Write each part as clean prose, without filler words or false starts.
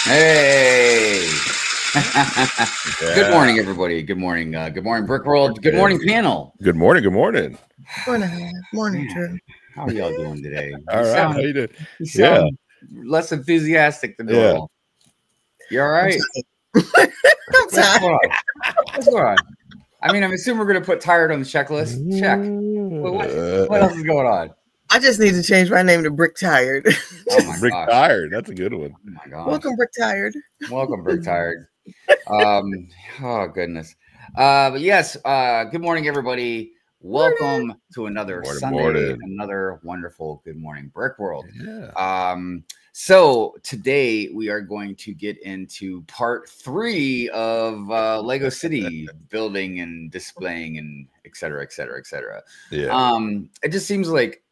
Hey. Yeah. Good morning, everybody. Good morning. Good morning, Brick World. Good morning, panel. Good morning. Good morning. Morning, Drew. How are y'all doing today? All right. How you doing? You sound less enthusiastic than normal. You all right? I'm tired. What's going on? I mean, I'm assuming we're going to put tired on the checklist. Check. What else is going on? I just need to change my name to Brick Tired. Oh my Brick gosh. Tired. That's a good one. Oh my gosh. Welcome, Brick Tired. Welcome, Brick Tired. Oh goodness. But yes, good morning, everybody. Welcome to another Sunday, another wonderful Good Morning Brick World. Yeah. So today we are going to get into part 3 of Lego City building and displaying and et cetera, et cetera, et cetera. Yeah. It just seems like,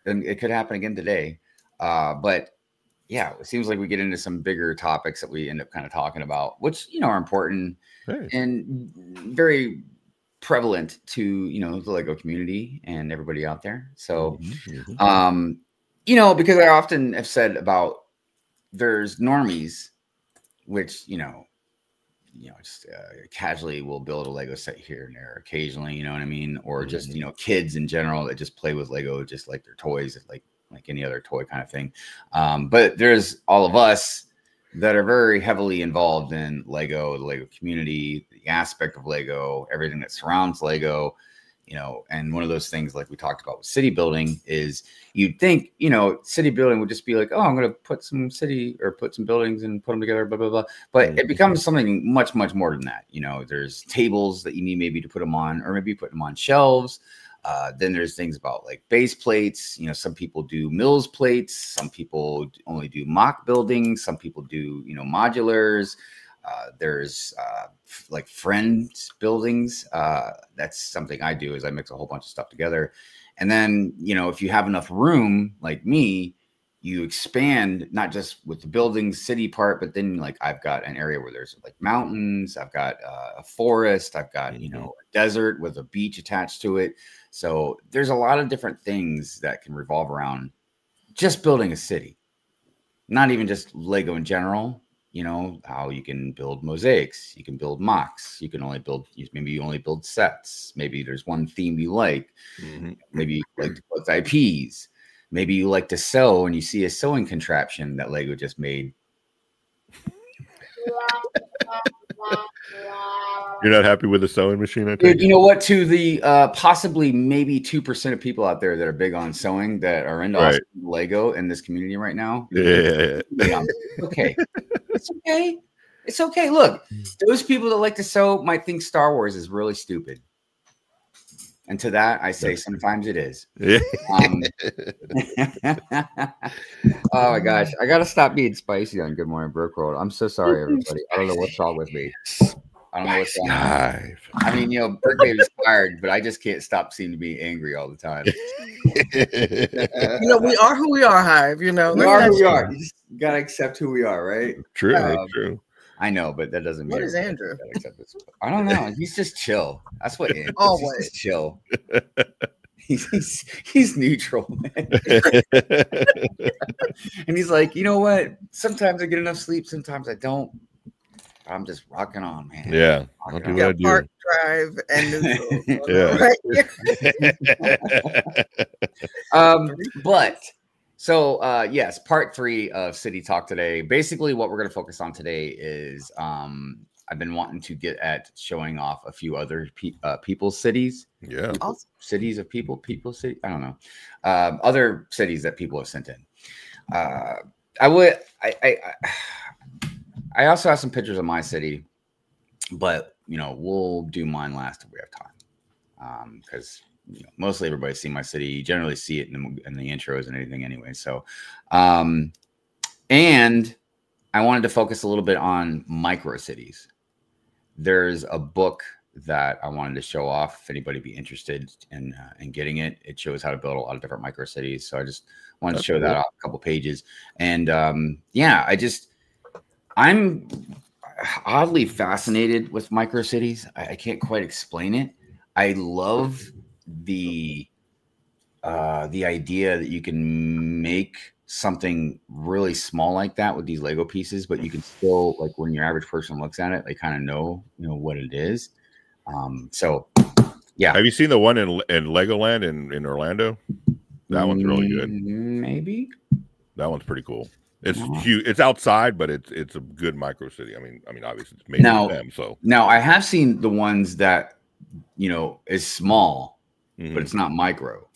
and it could happen again today, but yeah, it seems like we get into some bigger topics that we end up kind of talking about, which, you know, are important and very prevalent to, you know, the Lego community and everybody out there. So, you know, because I often have said about there's normies, which, you know, just casually will build a Lego set here and there occasionally, you know what I mean? Or just, you know, kids in general that just play with Lego just like their toys, like any other toy kind of thing. But there's all of us that are very heavily involved in Lego, the Lego community, the aspect of Lego, everything that surrounds Lego, you know. And one of those things, like we talked about with city building, is you'd think, you know, city building would just be like, oh, I'm going to put some city or put some buildings and put them together, blah, blah, blah. But it becomes something much, much more than that. You know, there's tables that you need maybe to put them on, or maybe put them on shelves. Then there's things about like base plates. You know, some people do mills plates. Some people only do mock buildings. Some people do, you know, modulars. There's like friends buildings. That's something I do, is I mix a whole bunch of stuff together. And then, you know, if you have enough room like me, you expand not just with the building city part, but then like I've got an area where there's like mountains. I've got a forest. I've got, you know, a desert with a beach attached to it. So there's a lot of different things that can revolve around just building a city, not even just Lego in general. You know, how you can build mosaics, you can build mocks, you can only build, maybe you only build sets. Maybe there's one theme you like. Maybe you like to collect IPs. Maybe you like to sew and you see a sewing contraption that Lego just made. You're not happy with the sewing machine? Dude, you know what? To the possibly maybe 2% of people out there that are big on sewing, that are into Lego in this community right now. Yeah. Okay. It's okay. It's okay. Look, those people that like to sew might think Star Wars is really stupid. And to that, I say sometimes it is. Oh my gosh. I got to stop being spicy on Good Morning Brick World. I'm so sorry, everybody. I don't know what's wrong with me. I don't know what's going on. I mean, you know, Brickbabe is tired, but I just can't stop seeming to be angry all the time. You know, we are who we are, Hive. You know, we are who we are. You just got to accept who we are, right? True. True. I know, but that doesn't mean. What is Andrew? I don't know. He's just chill. That's what Andrew is. Always just chill. He's neutral, man. And he's like, you know what? Sometimes I get enough sleep, sometimes I don't. I'm just rocking on, man. Yeah. I'll do what I do. Park, drive, and neutral. But so yes, part 3 of City Talk today. Basically, what we're going to focus on today is I've been wanting to get at showing off a few other people's cities. Yeah. Cities of people city. I don't know. Other cities that people have sent in. I also have some pictures of my city, but, you know, we'll do mine last if we have time. Because, you know, mostly everybody's seen my city. You generally see it in the intros and anything anyway. So, and I wanted to focus a little bit on micro cities. There's a book that I wanted to show off if anybody be interested in getting it. It shows how to build a lot of different micro cities. So I just wanted to show that off a couple pages. And yeah, I'm oddly fascinated with micro cities. I can't quite explain it. I love the the idea that you can make something really small like that with these Lego pieces, but you can still, like, when your average person looks at it, they kind of know, what it is. So yeah. Have you seen the one in Legoland in Orlando? That one's really good. Maybe. That one's pretty cool. It's huge. It's outside, but it's a good micro city. I mean, obviously it's made for them. So now I have seen the ones that is small, but it's not micro.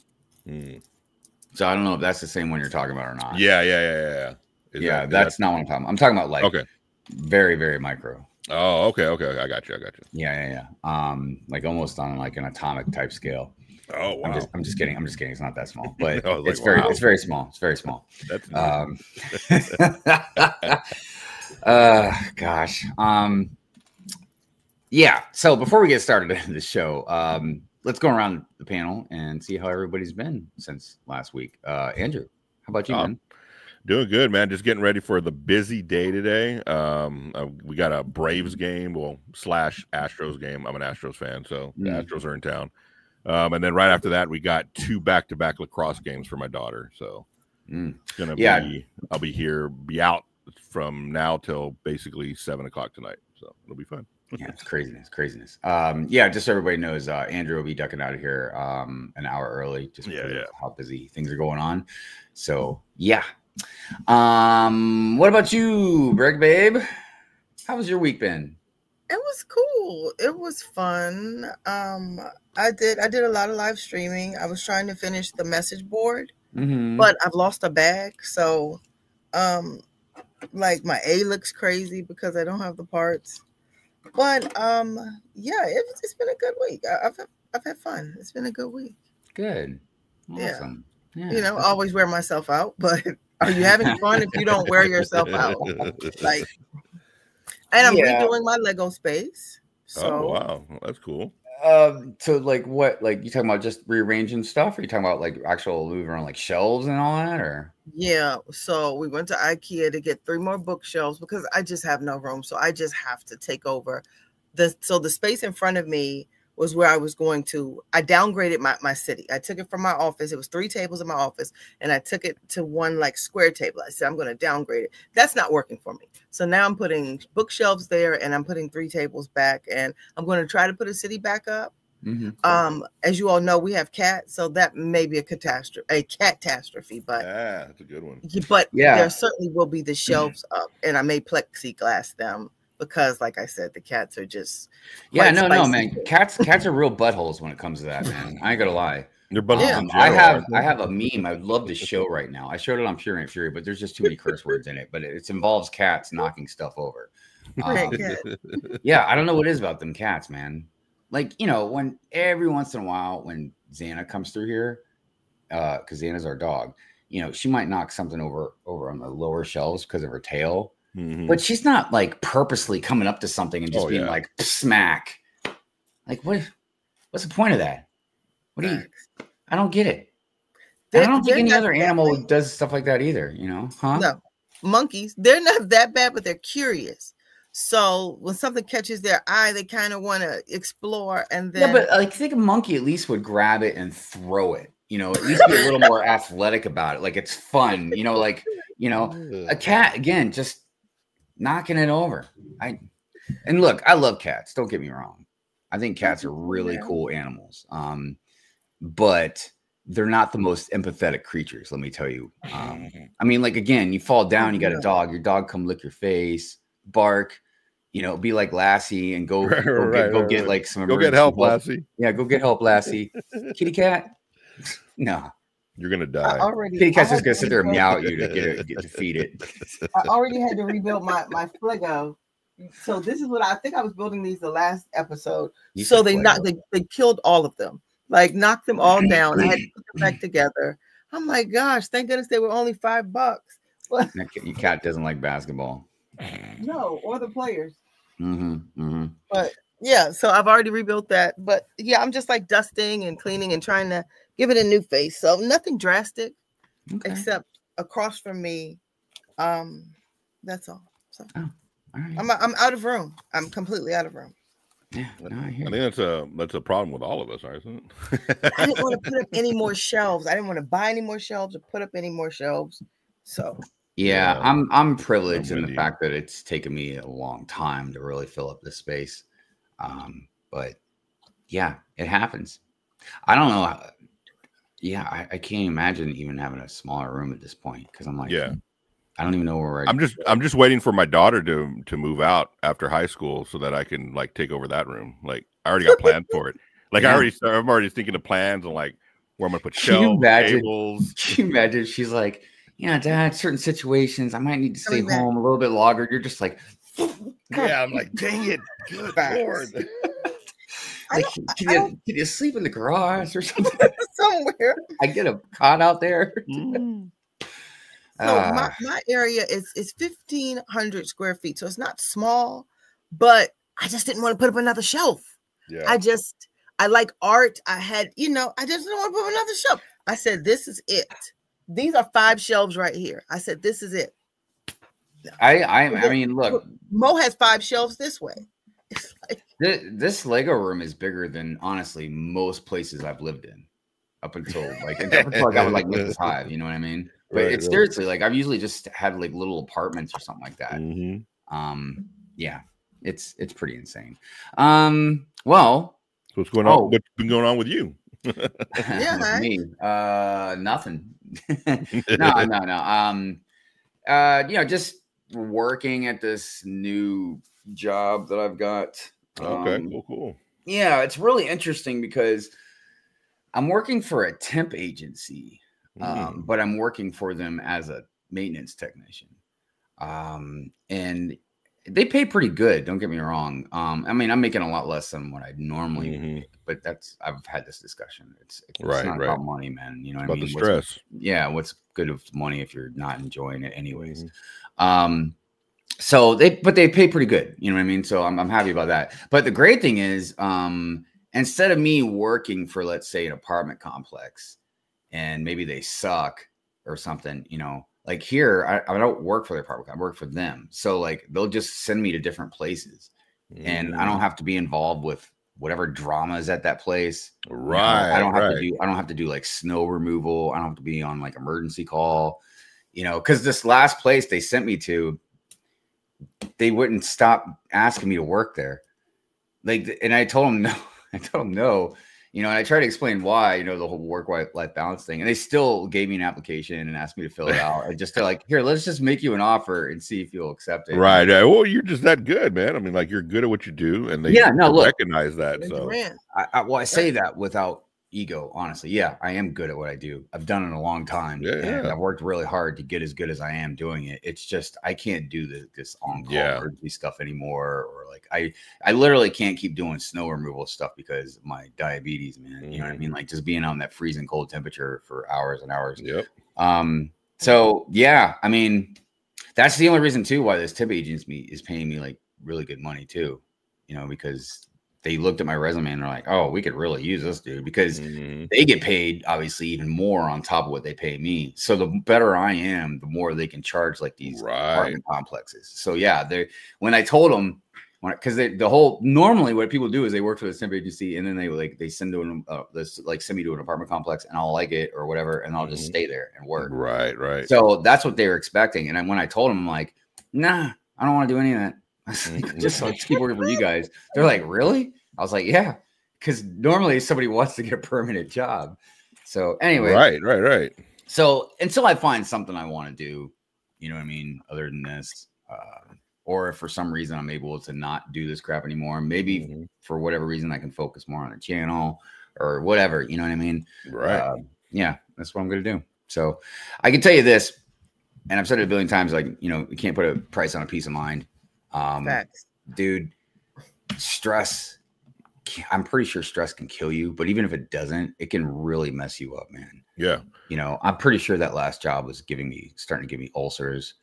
So I don't know if that's the same one you're talking about or not. Yeah. That's not what I'm talking about. I'm talking about like very, very micro. Oh, okay. I got you. Yeah. Like almost on like an atomic type scale. Oh wow. I'm just kidding. It's not that small, but it's very small. It's very small. That's gosh. Yeah. So before we get started in the show, let's go around the panel and see how everybody's been since last week. Andrew, how about you, man? Doing good, man. Just getting ready for the busy day today. We got a Braves game, slash Astros game. I'm an Astros fan, so the Astros are in town. And then right after that, we got 2 back-to-back lacrosse games for my daughter. So it's gonna be. I'll be out from now till basically 7 o'clock tonight. So it'll be fun. Yeah, it's craziness. Just so everybody knows, Andrew will be ducking out of here an hour early, just because of how busy things are going on. So yeah. What about you, Brick Babe? How was your week been? It was cool. It was fun. I did a lot of live streaming. I was trying to finish the message board, but I've lost a bag. So, like my A looks crazy because I don't have the parts. But it's been a good week. I've had fun. It's been a good week. Good. Awesome. Yeah. I always wear myself out, but are you having fun if you don't wear yourself out? And I'm redoing my Lego space. So wow, that's cool. So like what? Like you talking about just rearranging stuff? Or you talking about like actual moving around like shelves and all that? Or so we went to IKEA to get 3 more bookshelves because I just have no room. So I just have to take over the space in front of me was where I was going to. I downgraded my city. I took it from my office. It was 3 tables in my office, and I took it to 1 like square table. I said, I'm going to downgrade it. That's not working for me. So now I'm putting bookshelves there, and I'm putting 3 tables back, and I'm going to try to put a city back up. As you all know, we have cats, so that may be a catastrophe, but that's a good one. But there certainly will be the shelves up, and I may plexiglass them. Because, like I said, the cats are just no, man. Cats are real buttholes when it comes to that, man. I ain't gonna lie. They're buttholes. I have a meme I would love to show right now. I showed it on Fury and Fury, but there's just too many curse words in it. But it involves cats knocking stuff over. I don't know what it is about them cats, man. Like when every once in a while when Xana comes through here, because Xana's our dog, she might knock something over on the lower shelves because of her tail. But she's not like purposely coming up to something and just being like smack. Like what's the point of that? I don't get it. I don't think any other animal does stuff like that either, huh? No. Monkeys, they're not that bad, but they're curious. So when something catches their eye, they kind of want to explore and then but like think a monkey at least would grab it and throw it. At least be a little more athletic about it. Like it's fun, a cat again, just knocking it over. And look, I love cats. Don't get me wrong. I think cats are really cool animals. But they're not the most empathetic creatures. Let me tell you. I mean, like again, you fall down, you got a dog. Your dog come lick your face, bark. Be like Lassie and go get like some. Go get help, Lassie. Yeah, go get help, Lassie. Kitty cat. No. You're gonna die. Kitty cat's just gonna sit there and meow at you to get to feed it. I already had to rebuild my Lego. So this is what I think I was building these the last episode. So they killed all of them, like knocked them all down. I had to put them back together. I'm like, gosh, thank goodness they were only $5. Your cat doesn't like basketball. No, or the players. But so I've already rebuilt that. But I'm just like dusting and cleaning and trying to give it a new face. So nothing drastic, except across from me. That's all. So all right. I'm out of room. I'm completely out of room. Yeah, no, I think that's a problem with all of us, isn't it? I didn't want to put up any more shelves. I didn't want to buy any more shelves or put up any more shelves. So yeah, I'm privileged in the fact that it's taken me a long time to really fill up this space. But yeah, it happens. I don't know. Yeah, I can't imagine even having a smaller room at this point because I'm like, yeah. I don't even know where I'm just waiting for my daughter to move out after high school so that I can like take over that room. Like I already got plans for it. Like I'm already thinking of plans and like where I'm gonna put shelves, tables. Can you imagine? She's like, yeah, Dad, certain situations I might need to stay home a little bit longer. You're just like, yeah, I'm like, dang it, good Lord. Like, can you sleep in the garage or something? Somewhere. I get a cot out there. So my area is 1,500 square feet. So it's not small, but I just didn't want to put up another shelf. Yeah. I like art. I just didn't want to put up another shelf. I said, this is it. These are 5 shelves right here. I said, this is it. I mean, look, Mo has 5 shelves this way. It's like, this Lego room is bigger than honestly most places I've lived in up until like I would like Mrs. Hive, you know what I mean? But it's seriously like I've usually just had like little apartments or something like that. Yeah, it's pretty insane. Well, so what's going on? What's been going on with you? Yeah, me, nothing. No. You know, just working at this new job that I've got. Okay, cool. Yeah, it's really interesting because I'm working for a temp agency, but I'm working for them as a maintenance technician. And they pay pretty good. Don't get me wrong. I mean, I'm making a lot less than what I normally make, but I've had this discussion. It's not about money, man. You know what I mean? The stress. What's good with money if you're not enjoying it anyways? So they pay pretty good. You know what I mean? So I'm happy about that. But the great thing is, instead of me working for, let's say, an apartment complex and maybe they suck or something, you know, like here, I don't work for the apartment. I work for them. So like, they'll just send me to different places and I don't have to be involved with whatever drama is at that place. Right. You know, I don't have to do like snow removal. I don't have to be on like emergency call, you know, cause this last place they sent me to, they wouldn't stop asking me to work there. Like, and I told them no, you know, and I tried to explain why, you know, the whole work-life balance thing. And they still gave me an application and asked me to fill it out. And they're like, here, let's just make you an offer and see if you'll accept it. Right. Well, you're just that good, man. I mean, like you're good at what you do. And they recognize that. So I say that without ego, honestly. Yeah, I am good at what I do. I've done it a long time. And I've worked really hard to get as good as I am doing it. It's just I can't do this on-call emergency stuff anymore. Or like I literally can't keep doing snow removal stuff because of my diabetes, man. You know what I mean? Like just being on that freezing cold temperature for hours and hours. So yeah, I mean, that's the only reason too why this tip agency is paying me like really good money too. You know, because they looked at my resume and they're like, oh, we could really use this dude because they get paid obviously even more on top of what they pay me. So the better I am, the more they can charge like these apartment complexes. So yeah, when I told them, because normally what people do is they work for the temp agency and then they send send me to an apartment complex and I'll like it or whatever and I'll just stay there and work. Right. So that's what they were expecting. And when I told them, I'm like, nah, I don't want to do any of that. Just keep working for you guys. They're like, really? I was like, yeah, because normally somebody wants to get a permanent job. So anyway, right. So until I find something I want to do, you know what I mean, other than this, or if for some reason I'm able to not do this crap anymore, maybe for whatever reason I can focus more on the channel or whatever, you know what I mean? Right. Yeah, that's what I'm gonna do. So I can tell you this, and I've said it a billion times, like, you know, you can't put a price on a peace of mind. Dude, stress, I'm pretty sure stress can kill you, but even if it doesn't, it can really mess you up, man. Yeah. You know, I'm pretty sure that last job was starting to give me ulcers,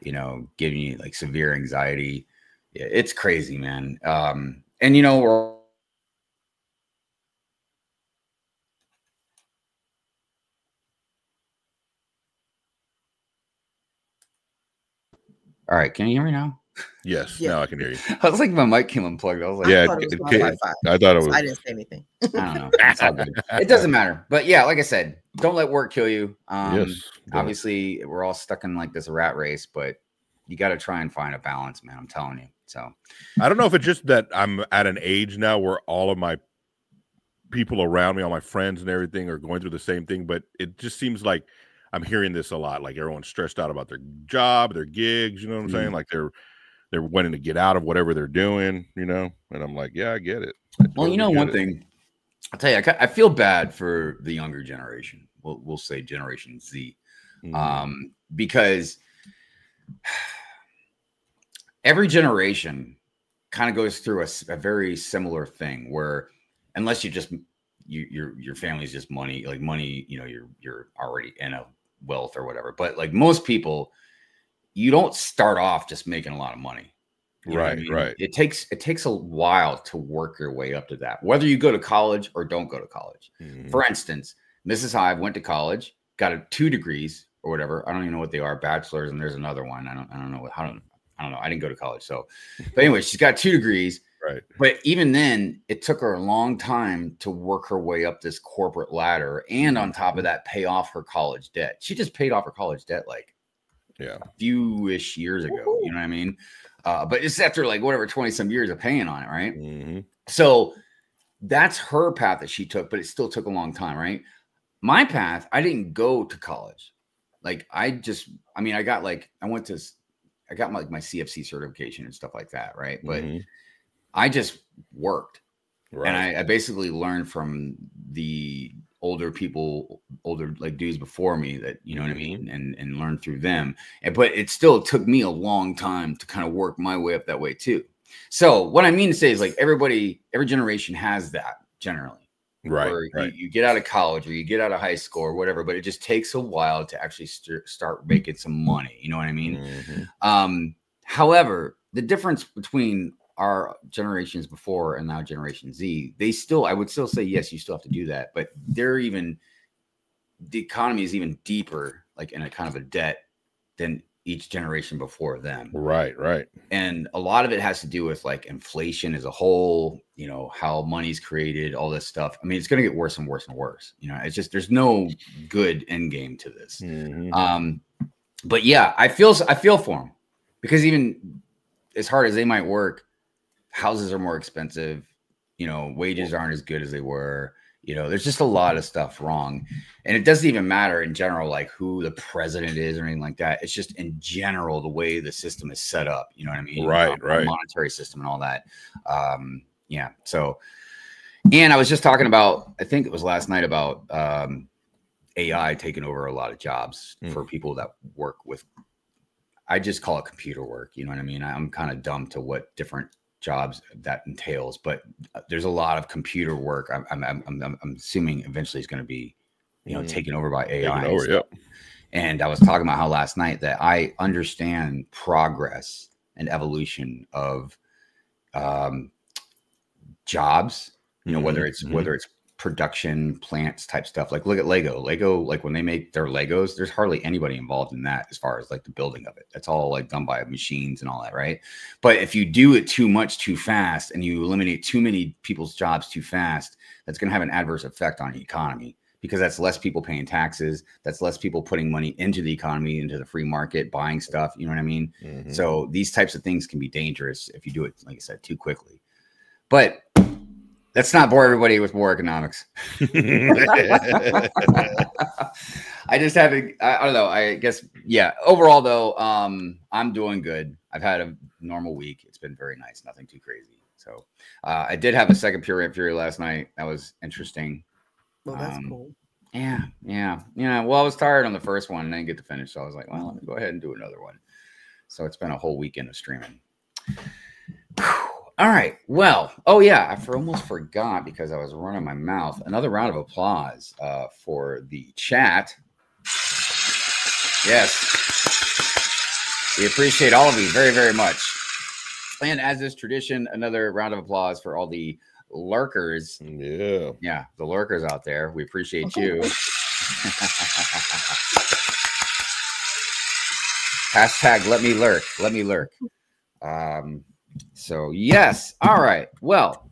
you know, giving me like severe anxiety. Yeah, it's crazy, man. And you know, all right, can you hear me now? Yes, now I can hear you. I was like, my mic came unplugged. I was like, yeah, I thought it was. I didn't say anything. I don't know. It's all good. It doesn't matter. But yeah, like I said, don't let work kill you. Yes, obviously, we're all stuck in like this rat race, but you got to try and find a balance, man. I'm telling you. So I don't know if it's just that I'm at an age now where all of my people around me, all my friends and everything, are going through the same thing, but it just seems like I'm hearing this a lot. Like everyone's stressed out about their job, their gigs. You know what I'm saying? Like they're wanting to get out of whatever they're doing, you know? And I'm like, yeah, I get it. Well, you know, one thing I'll tell you, I feel bad for the younger generation. We'll say Generation Z, because every generation kind of goes through a very similar thing where, unless you just your family's just money, like money, you know, you're already in a wealth or whatever. But like most people, you don't start off just making a lot of money. Right. It takes a while to work your way up to that, whether you go to college or don't go to college. For instance, Mrs. Hive went to college, got 2 degrees or whatever. I don't even know what they are, bachelor's, and there's another one. I don't know. I don't know. I didn't go to college. So, but anyway, she's got 2 degrees. Right. But even then, it took her a long time to work her way up this corporate ladder. And on top of that, pay off her college debt. She just paid off her college debt like a few-ish years ago. You know what I mean? But it's after like whatever 20 some years of paying on it, right? So that's her path that she took, but it still took a long time, right? My path, I didn't go to college. Like I got my CFC certification and stuff like that, right? But I just worked, and I basically learned from the older like dudes before me that, you know what I mean, and learned through them. But it still took me a long time to kind of work my way up that way too. So what I mean to say is like every generation has that generally, right? You get out of college or you get out of high school or whatever, but it just takes a while to actually start making some money. You know what I mean? However, the difference between our generations before and now Generation Z, I would still say, yes, you still have to do that, but the economy is even deeper, like in a kind of a debt than each generation before them. Right. And a lot of it has to do with like inflation as a whole, you know, how money's created, all this stuff. I mean, it's going to get worse and worse and worse. You know, it's just, there's no good end game to this. But yeah, I feel for them, because even as hard as they might work, houses are more expensive, you know, wages aren't as good as they were, you know, there's just a lot of stuff wrong. And it doesn't even matter in general, like who the president is or anything like that. It's just in general, the way the system is set up, you know what I mean? Right. Monetary system and all that. Yeah. So, and I was just talking about, I think it was last night, about AI taking over a lot of jobs for people that work with, I just call it computer work. You know what I mean? I'm kind of dumb to what different jobs that entails, but there's a lot of computer work. I'm assuming eventually it's going to be, you know, taken over by AI. And I was talking about how last night that I understand progress and evolution of jobs, you know, whether it's production plants type stuff. Like look at Lego, like when they make their Legos, there's hardly anybody involved in that as far as like the building of it. That's all like done by machines and all that, right? But if you do it too much too fast and you eliminate too many people's jobs too fast, that's going to have an adverse effect on the economy, because that's less people paying taxes, that's less people putting money into the economy, into the free market, buying stuff, you know what I mean? So these types of things can be dangerous if you do it, like I said, too quickly. But let's not bore everybody with more economics. I just haven't, I don't know. I guess, yeah. Overall though, I'm doing good. I've had a normal week. It's been very nice. Nothing too crazy. So I did have a second Pure Rant Fury last night. That was interesting. Well, that's cool. Yeah. Well, I was tired on the first one and I didn't get to finish. So I was like, well, let me go ahead and do another one. So it's been a whole weekend of streaming. All right. Well, oh yeah, I almost forgot because I was running my mouth. Another round of applause for the chat. Yes. We appreciate all of you very, very much. And as is tradition, another round of applause for all the lurkers. Yeah, the lurkers out there. We appreciate you. Hashtag let me lurk. Let me lurk. So yes. All right. Well,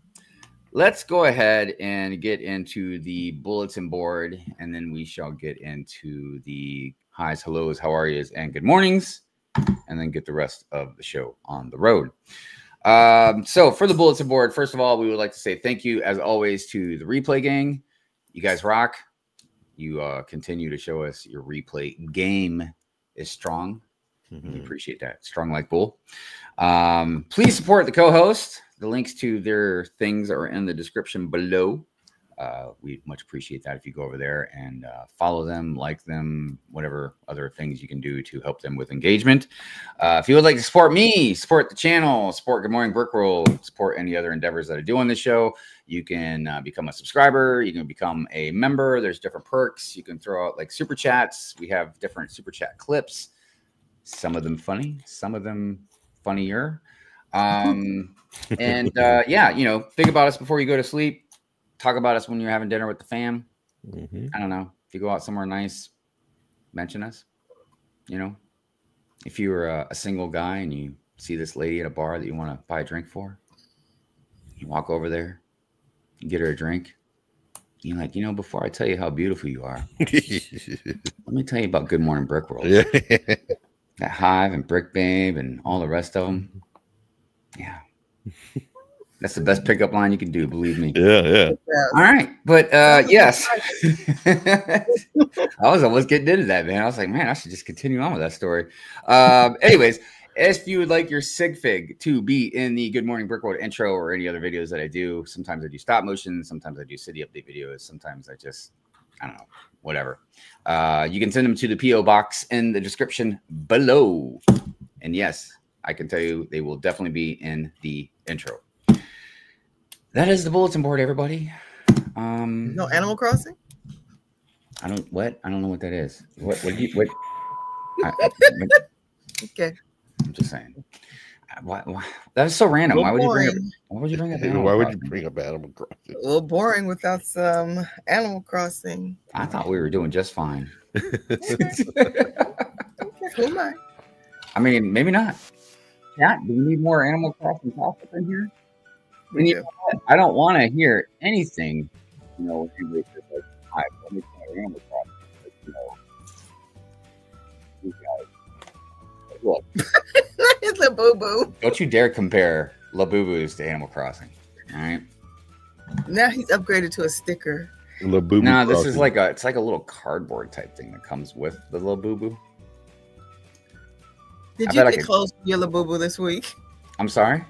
let's go ahead and get into the bulletin board, and then we shall get into the highs, hellos, how are yous, and good mornings, and then get the rest of the show on the road. So for the bulletin board, first of all, we would like to say thank you, as always, to the replay gang. You guys rock. You continue to show us your replay game is strong. We appreciate that. Strong like bull. Please support the co-host. The links to their things are in the description below. We'd much appreciate that if you go over there and follow them, like them, whatever other things you can do to help them with engagement. If you would like to support me, support the channel, support Good Morning Brick World, support any other endeavors that I do on this show, you can become a subscriber. You can become a member. There's different perks. You can throw out like super chats. We have different super chat clips. Some of them funny, some of them funnier. Yeah, you know, think about us before you go to sleep. Talk about us when you're having dinner with the fam. I don't know. If you go out somewhere nice, mention us. You know, if you're a single guy and you see this lady at a bar that you want to buy a drink for, you walk over there, you get her a drink. You're like, you know, before I tell you how beautiful you are, let me tell you about Good Morning Brick World. Yeah. That Hive and Brick Babe and all the rest of them. Yeah. That's the best pickup line you can do, believe me. Yeah. All right. But yes. I was almost getting into that, man. I was like, man, I should just continue on with that story. Anyways, if you would like your sigfig to be in the Good Morning Brick World intro or any other videos that I do, sometimes I do stop motion, sometimes I do city update videos, sometimes I just, I don't know, whatever. You can send them to the P.O. box in the description below. And yes, I can tell you they will definitely be in the intro. That is the bulletin board, everybody. No Animal Crossing? I don't know what that is. What Okay. I'm just saying. Why that was so random. Why would you bring up Why would you bring up Animal Crossing? A little boring without some Animal Crossing. I thought we were doing just fine. Who am I? I mean, maybe not. Yeah, do we need more Animal Crossing talk up in here? I don't want to hear anything, you know, English is like, hi, let me tell Animal Crossing. But, you know, these guys, look. It's a boo-boo. Don't you dare compare Labubu's to Animal Crossing. All right. Now he's upgraded to a sticker. Labubu. No, this is like it's like a little cardboard type thing that comes with the Labubu. Did you get clothes for your Labubu this week? I'm sorry?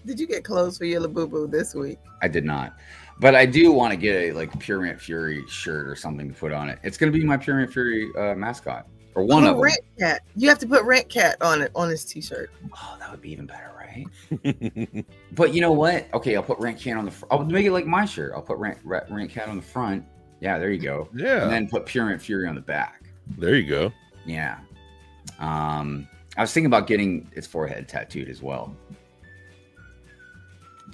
Did you get clothes for your Labubu this week? I did not. But I do want to get a like Pure Rant Fury shirt or something to put on it. It's going to be my Pure Rant Fury mascot. Or one of them. Rant Cat. You have to put Rant Cat on it on his t-shirt. Oh, that would be even better, right? But you know what? Okay, I'll put Rant Cat on the front. I'll make it like my shirt. I'll put Rant Cat on the front. Yeah, there you go. Yeah. And then put Pure Rant Fury on the back. There you go. Yeah. I was thinking about getting its forehead tattooed as well.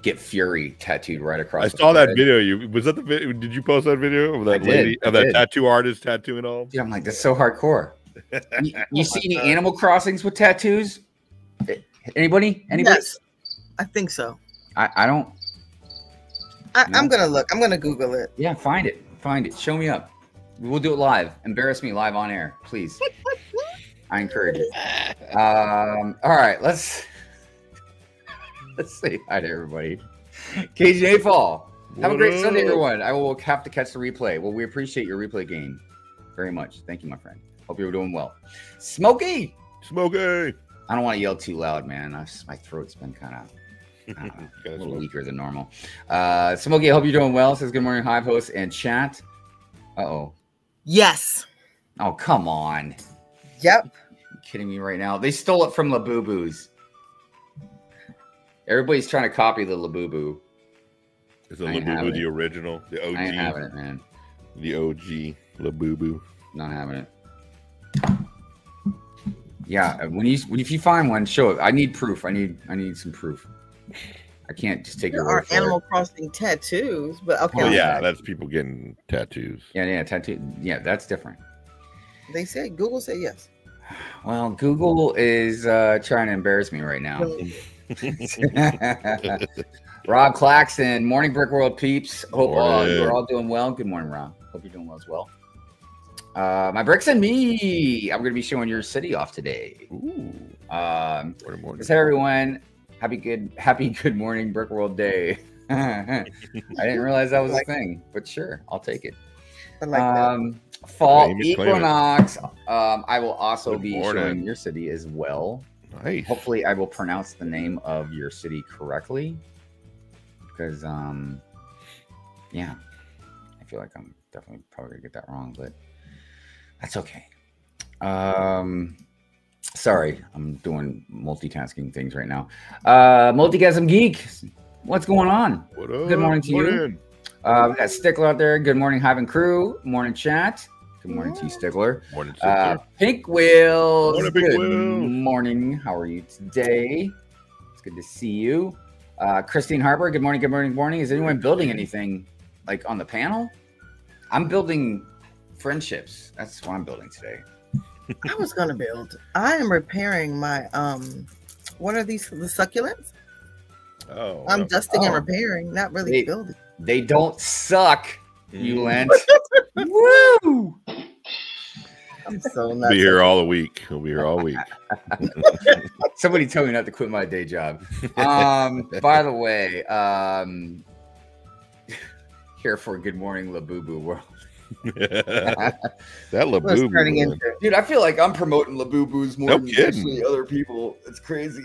Get Fury tattooed right across. I saw that video. Was that the video? Did you post that video of that lady, of that tattoo artist tattooing all? Yeah, I'm like, that's so hardcore. You see any Animal Crossings with tattoos? Anybody? Yes, I think so. I don't. I'm gonna look. I'm gonna Google it. Yeah, find it. Find it. Show me up. We'll do it live. Embarrass me live on air, please. I encourage it. All right, let's say hi to everybody. KJ Fall. Have a great Sunday, everyone. I will have to catch the replay. Well, we appreciate your replay game very much. Thank you, my friend. Hope you're doing well. Smokey. I don't want to yell too loud, man. My throat's been kind of a little weaker than normal. Smokey, I hope you're doing well. Says good morning, Hive host and chat. Uh-oh. Yes. Oh, come on. Yep. You're kidding me right now. They stole it from Labubu's. Everybody's trying to copy the Labubu. Is the Labubu the original? The OG? I ain't having it, man. The OG Labubu. Not having it. Yeah, if you find one, show it. I need proof. I need some proof. I can't just take your word for it. Animal Crossing tattoos, but okay. Oh yeah, that's people getting tattoos. Yeah, tattoo. Yeah, that's different. They said Google said yes. Well, Google is trying to embarrass me right now. Rob Claxton, morning Brick World peeps. Hope you're all doing well. Good morning, Rob. Hope you're doing well as well. My bricks and me. I'm going to be showing your city off today. Ooh. Morning. Hey everyone, happy good morning Brick World Day. I didn't realize that was a thing, but sure, I'll take it. I like that. Fall equinox. I will also be showing your city as well. Nice. Hopefully, I will pronounce the name of your city correctly. Because, yeah, I feel like I'm definitely probably gonna get that wrong, but that's okay. Sorry, I'm doing multitasking things right now. Multigasm Geek, what's going on? What up? Good morning to you. We got Stickler out there. Good morning, Hive and crew. Morning, chat. Good morning to you, Stickler. Morning, Stickler. Pink Wheels. Morning, Good morning. How are you today? It's good to see you. Christine Harper. Good morning. Good morning. Is anyone building anything like on the panel? I'm building friendships. That's what I'm building today. I was gonna build. I am repairing my what are these? The succulents? Oh, I'm dusting and repairing, not really building. They don't suck, you Lent. Woo! I'm so not. Be here all week. He'll be here all week. Somebody tell me not to quit my day job. By the way, here for Good Morning Labubu World. That Labubu, dude, I feel like I'm promoting Labubus more than actually other people. It's crazy.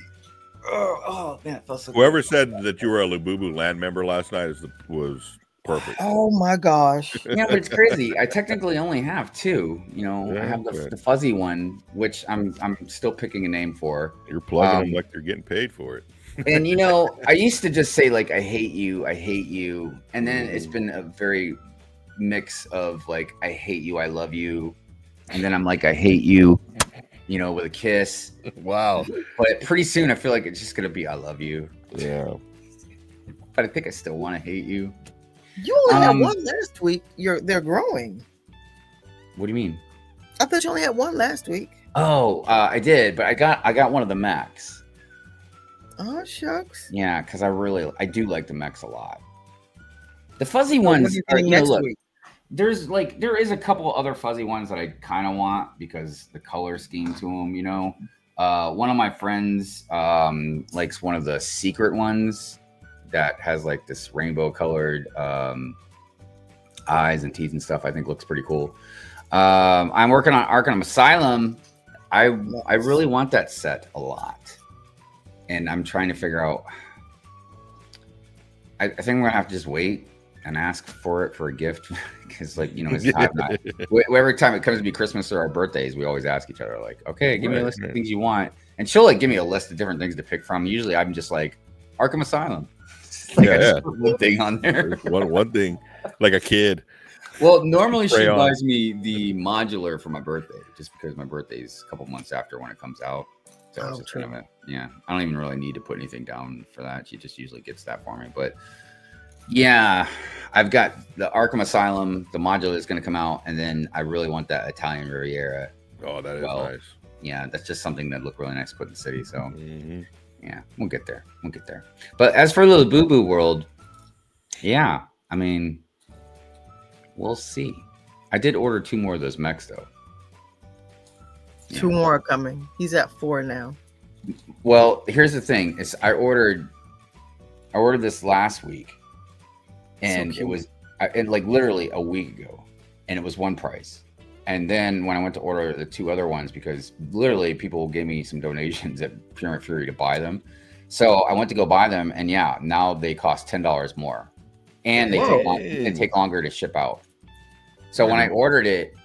Oh man, it felt so Whoever said that you were a Labubu land member last night was perfect. Oh my gosh. Yeah, but it's crazy. I technically only have two. You know, I have the fuzzy one, which I'm still picking a name for. You're plugging them like they're getting paid for it. And you know, I used to just say like I hate you, and then it's been a very mix of like I hate you, I love you, and then I'm like I hate you, you know, with a kiss. Wow. But pretty soon I feel like it's just gonna be I love you. Yeah. But I think I still want to hate you. You only had one last week. They're growing. What do you mean? I thought you only had one last week. Oh, I did, but I got one of the mechs. Oh shucks. Yeah, because I do like the mechs a lot. The fuzzy ones are, you know, look, there is a couple other fuzzy ones that I kind of want because the color scheme to them, you know. One of my friends likes one of the secret ones that has like this rainbow colored eyes and teeth and stuff. I think looks pretty cool. I'm working on Arkham Asylum. I really want that set a lot, and I'm trying to figure out. I think I'm gonna have to just wait and ask for it for a gift because, like, you know, every time it comes to be Christmas or our birthdays, we always ask each other, like, okay, give me a list of things you want, and she'll like give me a list of different things to pick from. Usually, I'm just like Arkham Asylum. Like I just put one thing on there. one thing, like a kid. Well, normally she buys me the modular for my birthday, just because my birthday is a couple months after when it comes out. So it's just kind of I don't even really need to put anything down for that. She just usually gets that for me. But yeah, I've got the Arkham Asylum. The modular is going to come out, and then I really want that Italian Riviera. Oh, that is nice. Yeah, that's just something that looked really nice to put in the city. So yeah, we'll get there. But as for the Boo Boo World, yeah, I mean, we'll see. I did order 2 more of those mechs though. 2 more are coming. He's at 4 now. Well, here's the thing: is I ordered this last week, and it was like literally a week ago, and it was one price. And then when I went to order the 2 other ones, because literally people gave me some donations at Pure and Fury to buy them, so I went to go buy them, and yeah, now they cost $10 more, and they take longer to ship out. So when I ordered it,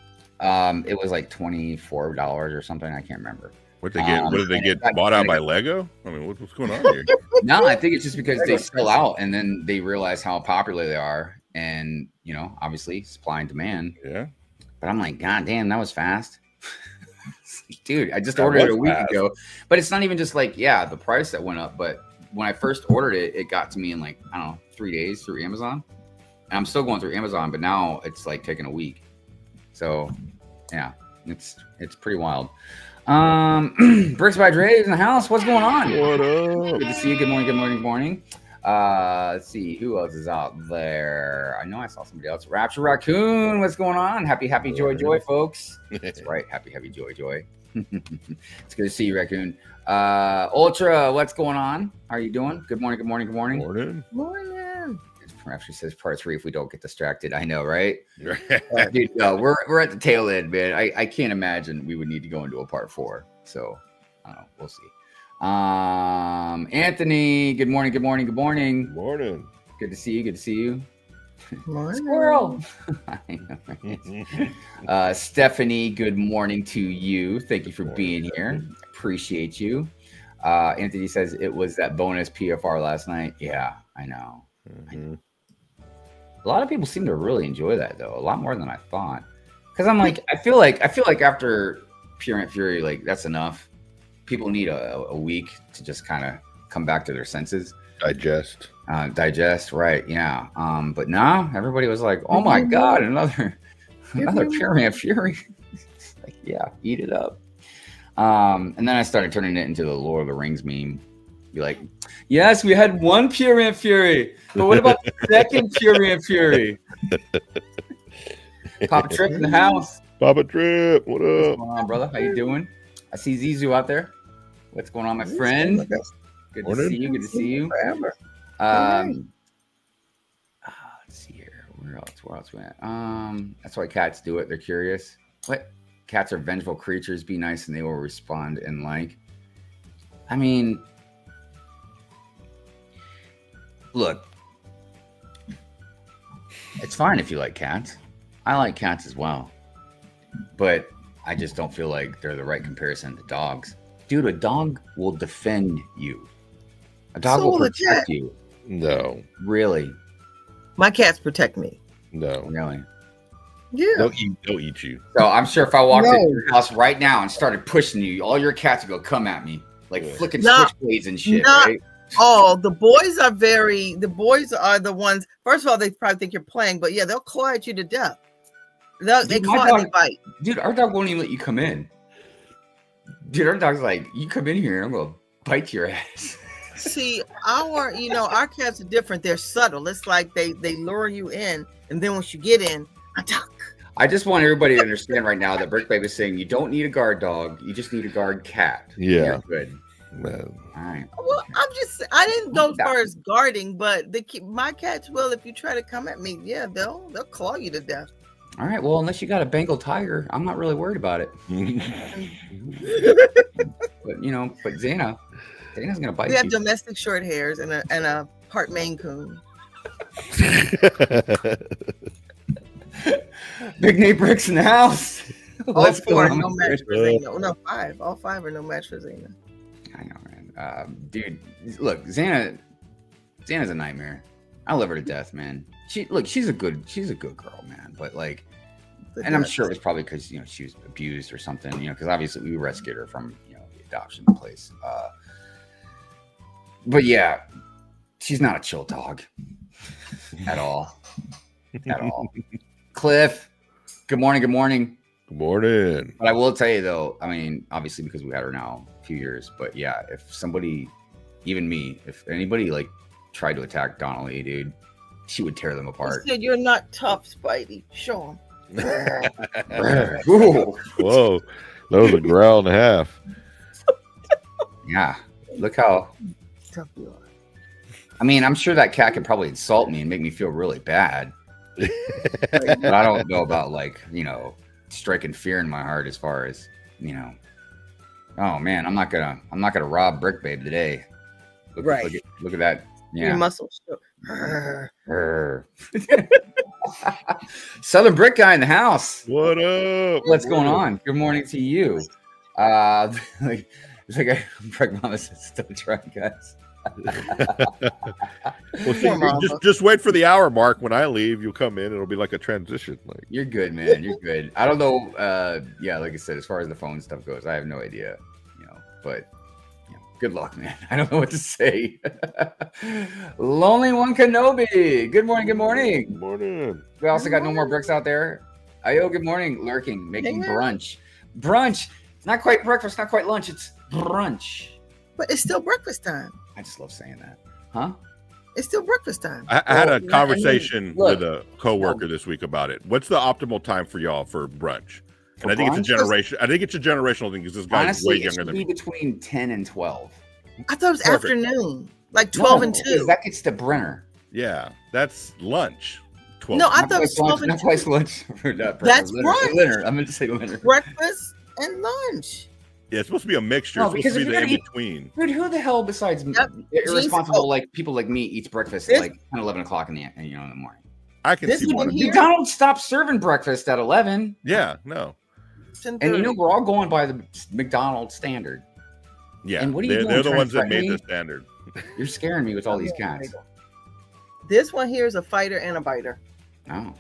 it was like $24 or something. I can't remember. What did they get bought out by Lego? I mean, what's going on here? No, I think it's just because they sell out, and then they realize how popular they are, and you know, obviously supply and demand. Yeah. But I'm like, God damn, that was fast. Dude, I just ordered it a week ago. But it's not even just like, yeah, the price that went up. But when I first ordered it, it got to me in like, I don't know, 3 days through Amazon. And I'm still going through Amazon, but now it's like taking a week. So, yeah. It's pretty wild. Bricks by Dre is in the house. What's going on? What up? Good to see you. Good morning. Good morning. Good morning. Let's see who else is out there. I know I saw somebody else. Rapture Raccoon. What's going on? Happy joy, folks. That's right. Happy joy. It's good to see you, Raccoon. Ultra, what's going on? How are you doing? Good morning. Good morning. Good morning. Morning. Perhaps she says part 3 if we don't get distracted. I know, right? Dude, we're at the tail end, man. I can't imagine we would need to go into a part 4. So I don't know. We'll see. Anthony, good morning. Good morning. Good morning. Morning. Good to see you. Good to see you. Morning. Squirrel. Stephanie, good morning to you. Thank you for being here. Appreciate you. Anthony says it was that bonus PFR last night. Yeah, I know. A lot of people seem to really enjoy that though, a lot more than I thought. Because I'm like, I feel like after Pure Ant Fury, like that's enough. People need a week to just kind of come back to their senses, digest, right? Yeah. But now everybody was like, "Oh my god, another Pure Ant Fury!" Like, yeah, eat it up. And then I started turning it into the Lord of the Rings meme. Be like, yes, we had one Pure Ant Fury, but what about the second Pure Ant Fury? Papa Trip in the house. Papa Trip, what up? What's going on, brother? How you doing? I see Zizu out there. What's going on, my friend? Good to see you. Good to see you. Forever. Let's see here. Where else we at? That's why cats do it. They're curious. What? Cats are vengeful creatures. Be nice and they will respond and like. I mean, look, it's fine if you like cats. I like cats as well. But I just don't feel like they're the right comparison to dogs. Dude, a dog will defend you. A dog will protect you. No. Really? My cats protect me. No. Really? Yeah. They'll eat you. So I'm sure if I walked into your house right now and started pushing you, all your cats would go come at me. Like flicking switchblades and shit, right? Oh, the boys are the ones, first of all, they probably think you're playing, but yeah, they'll claw at you to death. They claw and bite. Dude, our dog won't even let you come in. Dude, our dog's like, you come in here, I'm going to bite your ass. See, our cats are different. They're subtle. It's like they lure you in, and then once you get in, attack. I just want everybody to understand right now that Brick Babe is saying you don't need a guard dog. You just need a guard cat. Yeah. You're good. Man. All right. Well, I didn't go as far as guarding, but my cats will. If you try to come at me, yeah, they'll claw you to death. All right. Well, unless you got a Bengal tiger, I'm not really worried about it. But Zana's gonna bite you. We have domestic short hairs and a part Maine Coon. Big Nate Bricks in the house. All 4 no match for Zana. No, 5. All 5 are no match for Zana. I know, man. Dude, look, Zana's a nightmare. I love her to death, man. She's a good girl, man. But like, and I'm sure it was probably because she was abused or something. Because obviously we rescued her from the adoption place. But yeah, she's not a chill dog at all. At all. Cliff, good morning. Good morning. Good morning. But I will tell you though, I mean, obviously because we had her now a few years, but yeah, if somebody, even me, if anybody like tried to attack Donnelly, dude, she would tear them apart. You said you're not tough, Spidey. Show him. Whoa, that was a growl and a half. Yeah, look how tough you are. I mean, I'm sure that cat could probably insult me and make me feel really bad. But I don't know about like, striking fear in my heart as far as, oh man, I'm not gonna rob Brick Babe today. Look at that. Yeah. Your muscles. Southern Brick guy in the house. What up? What's going on? Good morning to you. It's like Brick Mama said, still trying, guys. Well, see, just wait for the hour mark. When I leave, you'll come in. It'll be like a transition. Like, you're good, man. You're good. I don't know. Yeah, like I said, as far as the phone stuff goes, I have no idea. But good luck, man. I don't know what to say. Lonely One Kenobi. Good morning. Good morning. Good morning. We also got no more bricks out there. Ayo, good morning. Lurking, making brunch. Brunch. It's not quite breakfast, not quite lunch. It's brunch. But it's still breakfast time. I just love saying that. Huh? It's still breakfast time. I had a conversation with a coworker this week about it. What's the optimal time for y'all for brunch? And I think it's a generation. I think it's a generational thing because this guy's honestly, way younger than me. Between 10 and 12. I thought it was afternoon, like 12 and 2. That gets to Brenner. Yeah, that's lunch. 12. No, I thought it was 12 and 2. Not twice lunch. That's brunch. Dinner. I'm going to say dinner. Breakfast and lunch. Yeah, it's supposed to be a mixture. No, it's supposed to be the in-between. Dude, who the hell besides irresponsible like people like me eats breakfast at like 10, 11 o'clock in the morning? I can see one. McDonald's stopped serving breakfast at 11. Yeah, no. And you know, we're all going by the McDonald's standard. Yeah, and what are you doing? They're the ones that made the standard. You're scaring me with all these cats. This one here is a fighter and a biter. Oh.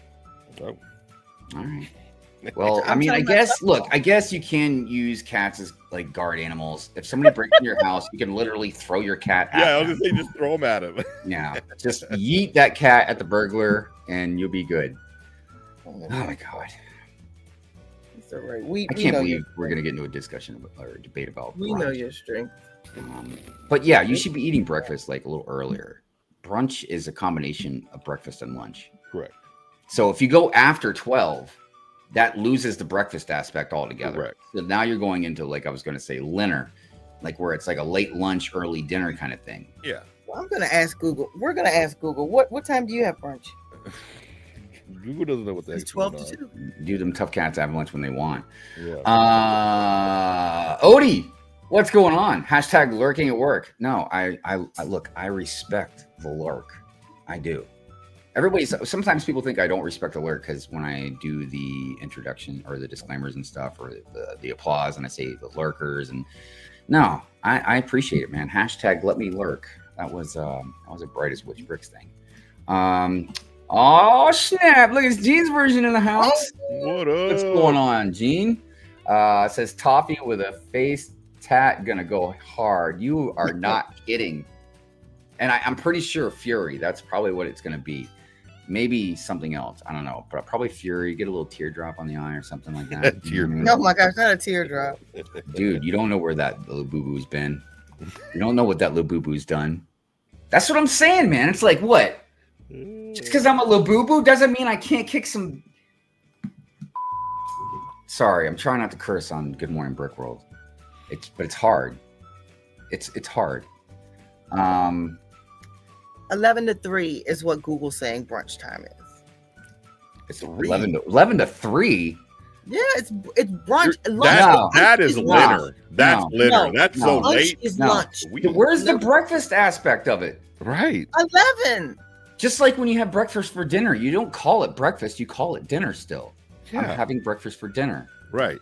Oh. All right. Well, I mean, I guess you can use cats as like guard animals. If somebody breaks into your house, you can literally throw your cat at them. I was going to say just throw them at him. Yeah, just yeet that cat at the burglar and you'll be good. Oh my God. Right. I can't believe we're going to get into a discussion or a debate about brunch. We know your strength. But yeah, you should be eating breakfast like a little earlier. Brunch is a combination of breakfast and lunch. Correct. So if you go after 12, that loses the breakfast aspect altogether. Correct. So now you're going into, like I was going to say, dinner, like where it's like a late lunch, early dinner kind of thing. Yeah. Well, I'm going to ask Google. We're going to ask Google. What time do you have brunch? Google doesn't know what the heck's 12 to 2. Dude, them tough cats have lunch when they want. Yeah. Odie, what's going on? Hashtag lurking at work. No, I look, I respect the lurk. I do. Sometimes people think I don't respect the lurk because when I do the introduction or the disclaimers and stuff or the applause and I say the lurkers and no, I appreciate it, man. Hashtag let me lurk. That was a Brightest Witch Bricks thing. Oh snap! Look, it's Gene's version in the house. What up? What's going on, Gene? It says Toffee with a face tat gonna go hard. You are not kidding. And I'm pretty sure Fury. That's probably what it's gonna be. Maybe something else. I don't know, but probably Fury. Get a little teardrop on the eye or something like that. Oh my gosh, not a teardrop. Dude, you don't know where that little boo-boo's been. You don't know what that little boo-boo's done. That's what I'm saying, man. It's like what? Just because I'm a little boo-boo doesn't mean I can't kick some. Sorry, I'm trying not to curse on Good Morning Brick World. But it's hard. It's hard. 11 to 3 is what Google's saying brunch time is. It's 11 to 3. Yeah, it's brunch. That is litter. That's litter. That's so late. Is lunch. Where's the breakfast aspect of it? Right. 11. Just like when you have breakfast for dinner, you don't call it breakfast, you call it dinner still. Yeah. I'm having breakfast for dinner. Right.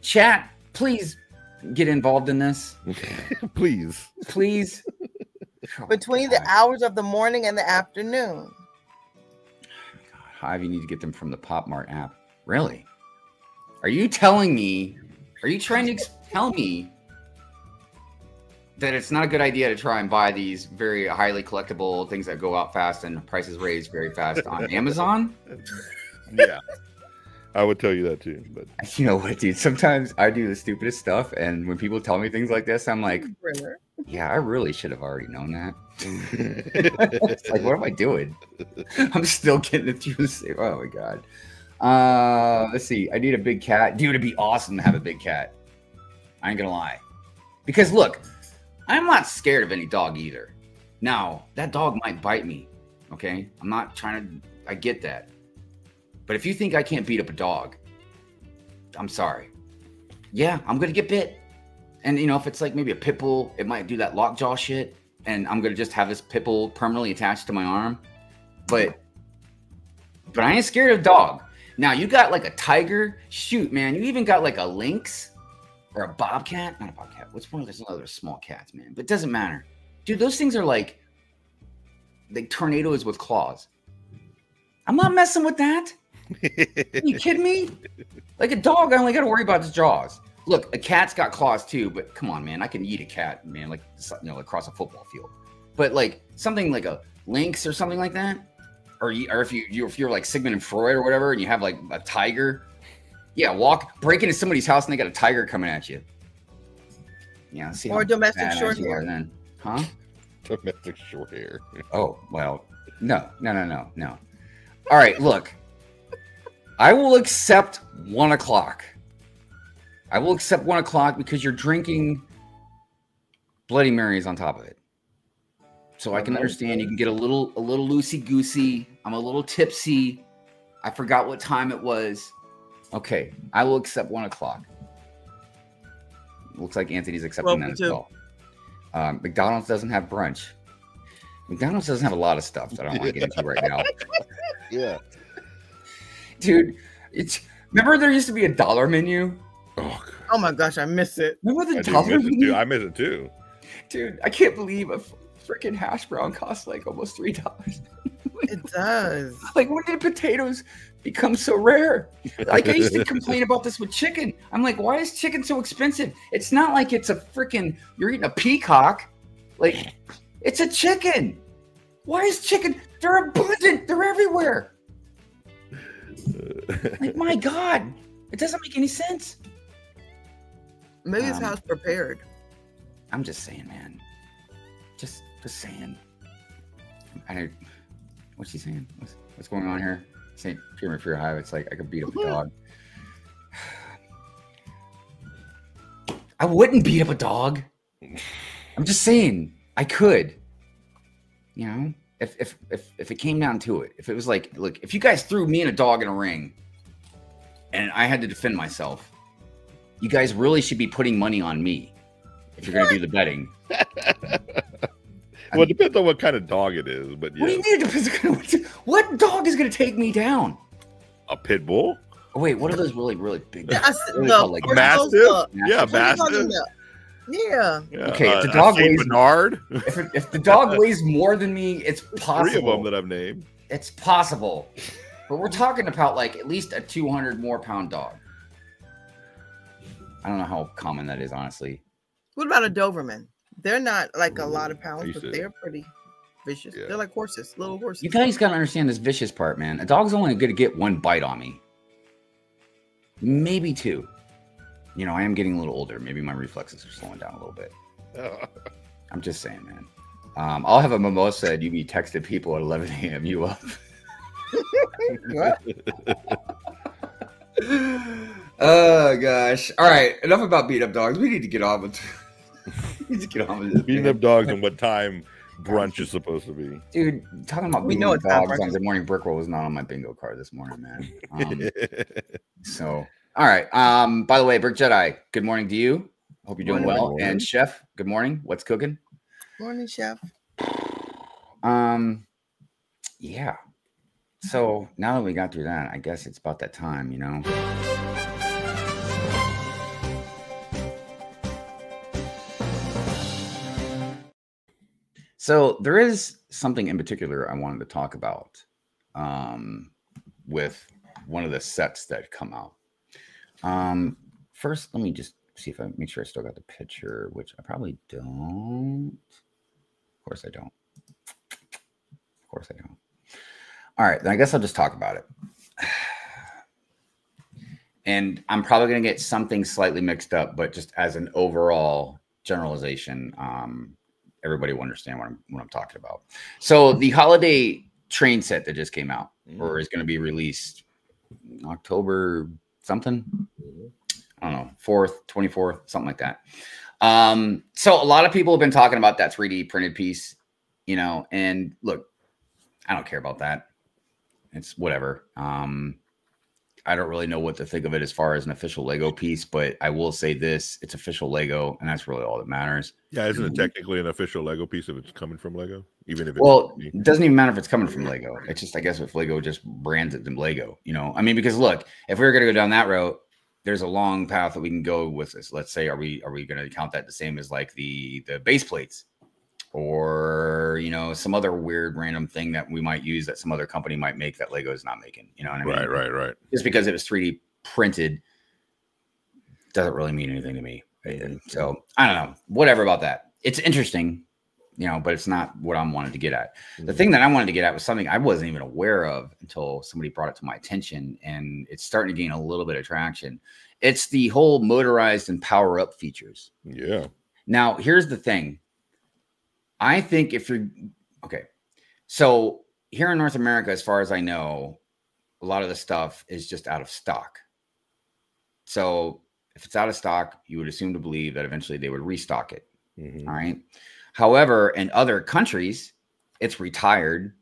Chat, please get involved in this. Please. Between the hours of the morning and the afternoon. God, Hive, you need to get them from the Pop Mart app. Really? Are you trying to tell me that it's not a good idea to try and buy these very highly collectible things that go out fast and prices raised very fast on Amazon? Yeah. I would tell you that too, but you know what, dude? Sometimes I do the stupidest stuff, and when people tell me things like this, I'm like, yeah, I really should have already known that. It's like, what am I doing? I'm still getting it through the oh my God. Let's see. I need a big cat. Dude, it'd be awesome to have a big cat. I ain't gonna lie. Because look, I'm not scared of any dog either. Now, that dog might bite me. Okay? I'm not trying to, I get that. But if you think I can't beat up a dog, I'm sorry. Yeah, I'm going to get bit. And, you know, if it's like maybe a pit bull, it might do that lockjaw shit. And I'm going to just have this pit bull permanently attached to my arm. But I ain't scared of dog. Now, you got like a tiger. Shoot, man. You even got like a lynx or a bobcat. Not a bobcat. What's one of those other small cats, man? But it doesn't matter. Dude, those things are like tornadoes with claws. I'm not messing with that. Are you kidding me? Like a dog, I only got to worry about his jaws. Look, a cat's got claws too, but come on, man. I can eat a cat, man, like, you know, across a football field. But like something like a lynx or something like that, or if you're like Sigmund and Freud or whatever, and you have like a tiger, Yeah, break into somebody's house and they got a tiger coming at you. Yeah, see. Or domestic short hair. Then, huh? Domestic short hair. Oh well, no. All right, look. I will accept 1 o'clock. I will accept 1 o'clock because you're drinking Bloody Marys on top of it. So I can understand you can get a little loosey-goosey. I'm a little tipsy. I forgot what time it was. Okay, I will accept 1 o'clock. Looks like Anthony's accepting that as well. McDonald's doesn't have brunch. McDonald's doesn't have a lot of stuff that I don't want to get into right now. Yeah. Dude, remember there used to be a $1 menu? Oh my gosh, I miss it. Remember the $1 menu? I miss it too. Dude, I can't believe a freaking hash brown costs like almost $3. It does. Like, when did potatoes become so rare? Like, I used to complain about this with chicken. I'm like, why is chicken so expensive? It's not like it's a freaking, you're eating a peacock. Like, it's a chicken. Why is chicken? They're abundant. They're everywhere. Like, my God, it doesn't make any sense. Maybe it's how it's prepared. I'm just saying, man. Just saying. What's she saying? What's going on here? St. Peter Hive. It's like I could beat up a dog. I wouldn't beat up a dog. I'm just saying I could. You know, if it came down to it, if it was like, look, if you guys threw me and a dog in a ring, and I had to defend myself, you guys really should be putting money on me if you're going to do the betting. Well, it depends on what kind of dog it is, but yeah. What do you mean it depends on what dog is going to take me down? A pit bull? Oh, wait, what are those really big dogs? Like mastiff? Yeah, mastiff. Yeah. Okay, if the dog weighs Bernard, if the dog weighs more than me, it's possible. 3 of them that I've named. It's possible, but we're talking about like at least a 200 more pound dog. I don't know how common that is, honestly. What about a Doberman? They're not like a lot of pounds, but they're pretty vicious. Yeah. They're like horses, little horses. You guys got to understand this vicious part, man. A dog's only going to get 1 bite on me. Maybe 2. You know, I am getting a little older. Maybe my reflexes are slowing down a little bit. I'm just saying, man. I'll have a mimosa and you be texting people at 11 a.m. You up? What? Oh, gosh. All right. Enough about beat up dogs. We need to get on with this. Beating up dogs and what time brunch is supposed to be. Dude, talking about beating up dogs on Good Morning Brick Roll was not on my bingo card this morning, man. So, all right. By the way, Brick Jedi, good morning to you. Hope you're doing well. Morning. And Chef, good morning. What's cooking? Morning, Chef. Yeah. So now that we got through that, I guess it's about that time, you know. So there is something in particular I wanted to talk about with one of the sets that come out. First, let me just see if I make sure I still got the picture, which I probably don't. Of course I don't. Of course I don't. All right, then I guess I'll just talk about it. And I'm probably going to get something slightly mixed up, but just as an overall generalization, everybody will understand what I'm talking about. So the holiday train set that just came out, or is going to be released October something, I don't know, 4th, 24th, something like that. So a lot of people have been talking about that 3D printed piece, you know, and look, I don't care about that. It's whatever. I don't really know what to think of it as far as an official Lego piece, but I will say this, it's official Lego, and that's really all that matters. Yeah, isn't it technically an official Lego piece if it's coming from Lego? Even if it's it doesn't even matter if it's coming from Lego. It's just, I guess, if Lego just brands it than Lego, you know? I mean, because look, if we were going to go down that route, there's a long path that we can go with this. Let's say, are we going to count that the same as like the base plates? Or, you know, some other weird random thing that we might use that some other company might make that Lego is not making. You know what I mean? Right. Just because it was 3D printed doesn't really mean anything to me. So I don't know. Whatever about that. It's interesting. you know, but it's not what I'm wanting to get at. The thing that I wanted to get at was something I wasn't even aware of until somebody brought it to my attention, and it's starting to gain a little bit of traction. It's the whole motorized and power up features. Yeah. Now, here's the thing. I think if you're okay, so here in North America, as far as I know, a lot of the stuff is just out of stock. So if it's out of stock, you would assume to believe that eventually they would restock it. All right. However, in other countries, it's retired.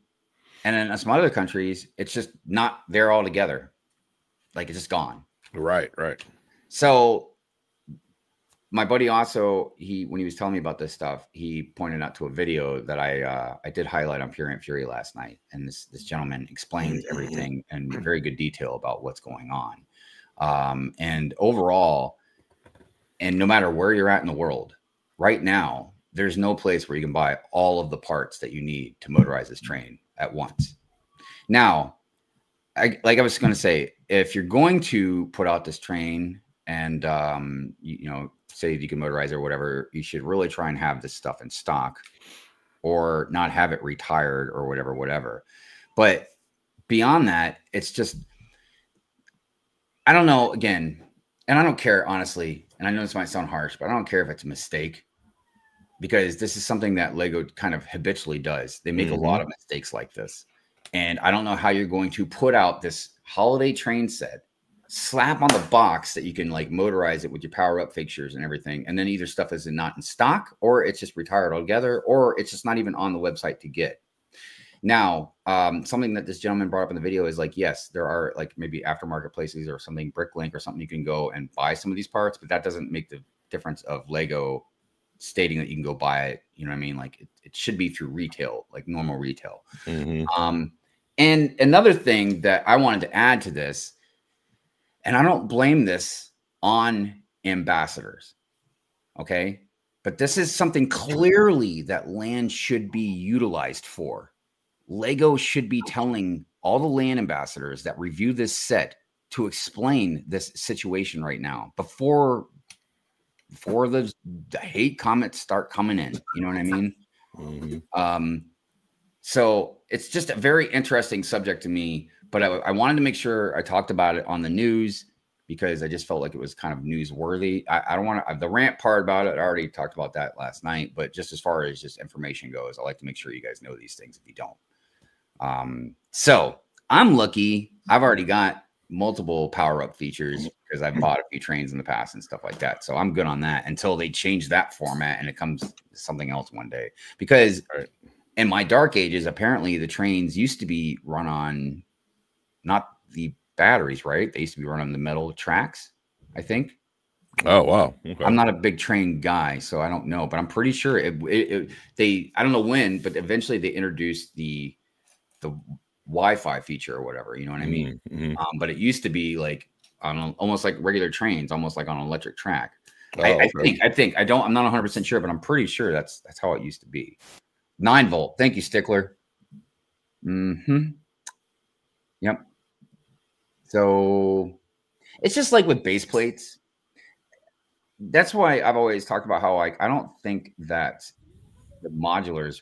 And in some other countries, it's just not there altogether. Like it's just gone. Right, right. So my buddy also, when he was telling me about this stuff, he pointed out to a video that I did highlight on Pure and Fury last night. And this gentleman explained everything in very good detail about what's going on. And overall, and no matter where you're at in the world, right now, there's no place where you can buy all of the parts that you need to motorize this train at once. Now, like I was going to say, if you're going to put out this train and, you know, say you can motorize it or whatever, you should really try and have this stuff in stock or not have it retired or whatever. But beyond that, it's just, I don't know, again, and I don't care, honestly, and I know this might sound harsh, but I don't care if it's a mistake, because this is something that Lego kind of habitually does. They make a lot of mistakes like this. And I don't know how you're going to put out this holiday train set, slap on the box that you can like motorize it with your power up fixtures and everything. And then either stuff is not in stock, or it's just retired altogether, or it's just not even on the website to get. Now, something that this gentleman brought up in the video is like, yes, there are like maybe aftermarket places or something, Bricklink or something, you can go and buy some of these parts, but that doesn't make the difference of Lego stating that you can go buy it. You know what I mean? Like it should be through retail, like normal retail. And another thing that I wanted to add to this, and I don't blame this on ambassadors, okay? But this is something clearly that land should be utilized for. Lego should be telling all the land ambassadors that review this set to explain this situation right now before the hate comments start coming in. You know what I mean? So it's just a very interesting subject to me, but I wanted to make sure I talked about it on the news because I just felt like it was kind of newsworthy. I don't want to, the rant part about it, I already talked about that last night, but just as far as just information goes, I like to make sure you guys know these things if you don't. So I'm lucky. I've already got multiple power-up features because I've bought a few trains in the past and stuff like that. So I'm good on that until they change that format and it comes to something else one day. Because in my dark ages, apparently the trains used to be run on not the batteries, right? They used to be run on the metal tracks, I think. Oh, wow. Okay. I'm not a big train guy, so I don't know, but I'm pretty sure I don't know when, but eventually they introduced the Wi-Fi feature or whatever, you know what I mean? But it used to be like on almost like regular trains, almost like on an electric track. I think I'm not 100% sure, but I'm pretty sure that's how it used to be. 9-volt. Thank you, Stickler. Yep. So it's just like with base plates. That's why I've always talked about how I don't think that the modulars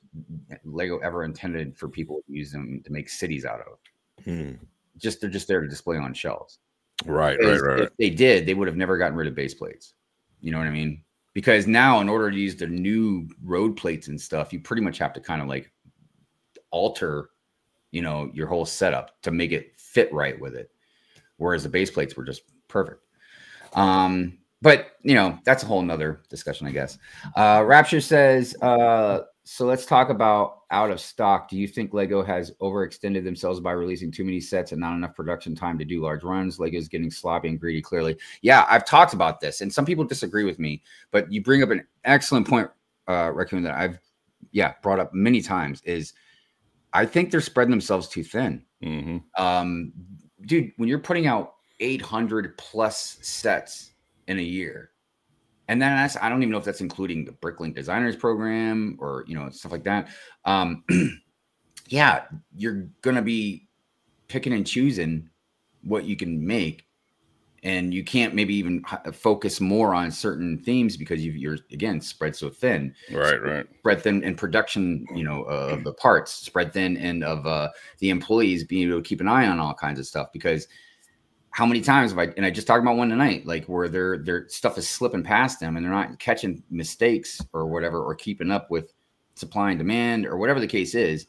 Lego ever intended for people to use them to make cities out of. They're just there to display on shelves. Right. If they did, they would have never gotten rid of base plates. You know what I mean? Because now in order to use the new road plates and stuff, you pretty much have to kind of like alter, you know, your whole setup to make it fit right with it. Whereas the base plates were just perfect. But, you know, that's a whole nother discussion, I guess. Rapture says, so let's talk about out of stock. Do you think Lego has overextended themselves by releasing too many sets and not enough production time to do large runs? Lego's getting sloppy and greedy, clearly. Yeah, I've talked about this, and some people disagree with me, but you bring up an excellent point, Raccoon, that I've, brought up many times, is I think they're spreading themselves too thin. Dude, when you're putting out 800 plus sets in a year, and then I don't even know if that's including the Bricklink Designers Program or, you know, stuff like that. You're going to be picking and choosing what you can make and you can't maybe even focus more on certain themes because you're again spread so thin. Right. Spread thin in production, you know, of the parts, spread thin, and of the employees being able to keep an eye on all kinds of stuff. Because how many times have I just talked about one tonight, like where their stuff is slipping past them and they're not catching mistakes or whatever, or keeping up with supply and demand or whatever the case is.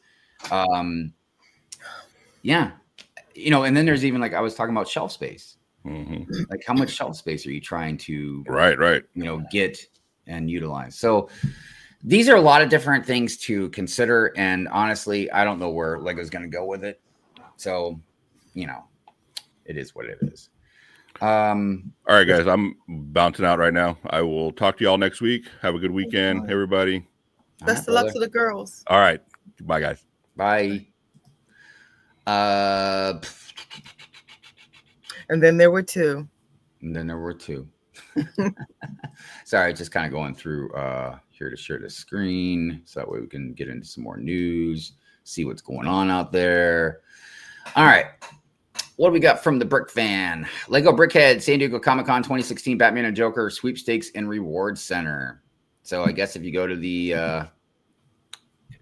Yeah, you know, and then there's even like I was talking about shelf space. Like how much shelf space are you trying to you know, get and utilize? So these are a lot of different things to consider, and honestly I don't know where Lego's going to go with it, so you know, it is what it is. All right guys, I'm bouncing out right now. I will talk to y'all next week. Have a good weekend, everybody. Best of luck to the girls. All right, bye guys. Bye. And then there were two. Sorry, just kind of going through here to share the screen so that way we can get into some more news, see what's going on out there. All right. What do we got from the Brick Fan? Lego Brickhead, San Diego Comic-Con 2016 Batman and Joker Sweepstakes and Reward Center. So I guess if you go to the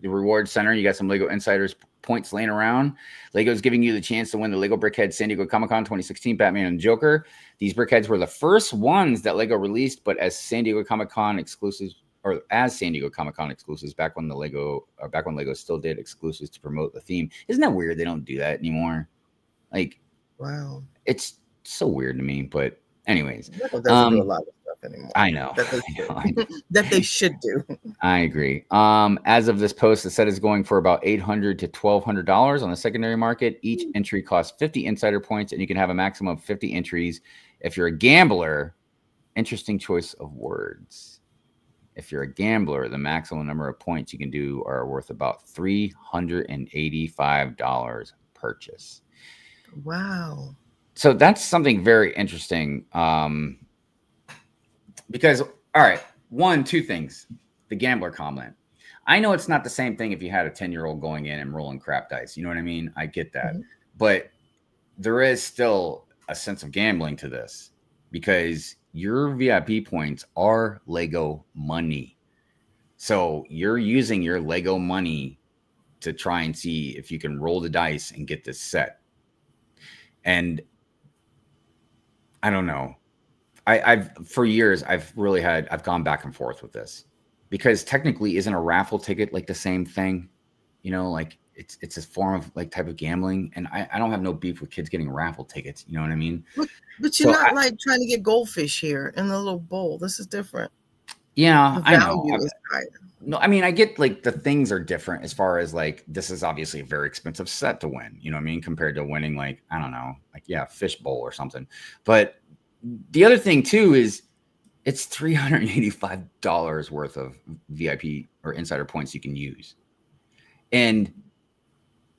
Reward Center, you got some Lego Insiders points laying around. Lego's giving you the chance to win the Lego Brickhead San Diego Comic-Con 2016 Batman and Joker. These Brickheads were the first ones that Lego released, but as San Diego Comic-Con exclusives, or as San Diego Comic-Con exclusives back when Lego still did exclusives to promote the theme. Isn't that weird? They don't do that anymore. Like, wow, it's so weird to me. But anyways, Lego doesn't do a lot of stuff anymore. I know that they should do. I agree. As of this post, the set is going for about $800 to $1,200 on the secondary market. Each entry costs 50 insider points, and you can have a maximum of 50 entries. If you're a gambler, interesting choice of words. If you're a gambler, the maximum number of points you can do are worth about $385 purchase. Wow. So that's something very interesting. Because, all right, two things. The gambler comment. I know it's not the same thing if you had a 10-year-old going in and rolling crap dice. You know what I mean? I get that. But there is still a sense of gambling to this because your VIP points are Lego money. So you're using your Lego money to try and see if you can roll the dice and get this set. And I don't know. I've for years I've gone back and forth with this because technically isn't a raffle ticket like the same thing? You know, like it's a form of like type of gambling, and I don't have no beef with kids getting raffle tickets. You know what I mean? But you're not like trying to get goldfish here in the little bowl. This is different. Yeah, I know. No, I mean, I get like the things are different as far as like this is obviously a very expensive set to win. You know what I mean? Compared to winning like, I don't know, like fish bowl or something. But the other thing too is it's $385 worth of VIP or insider points you can use. And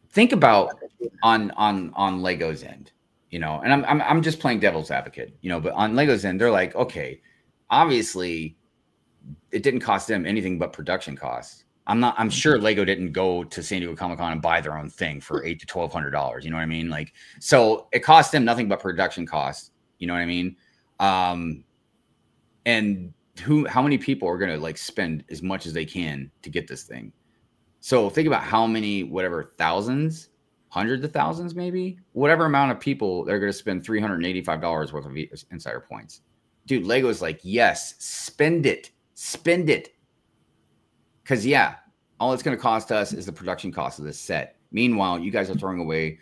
think about on Lego's end, you know, and I'm just playing devil's advocate, you know, but on Lego's end, they're like, okay, obviously it didn't cost them anything but production costs. I'm sure Lego didn't go to San Diego Comic-Con and buy their own thing for $800 to $1,200. You know what I mean? Like, so it cost them nothing but production costs. You know what I mean? And how many people are going to like spend as much as they can to get this thing? So think about how many, whatever, thousands, hundreds of thousands, maybe whatever amount of people they're going to spend $385 worth of insider points. Dude, Lego's like, yes, spend it. Because yeah, all it's going to cost us is the production cost of this set. Meanwhile, you guys are throwing away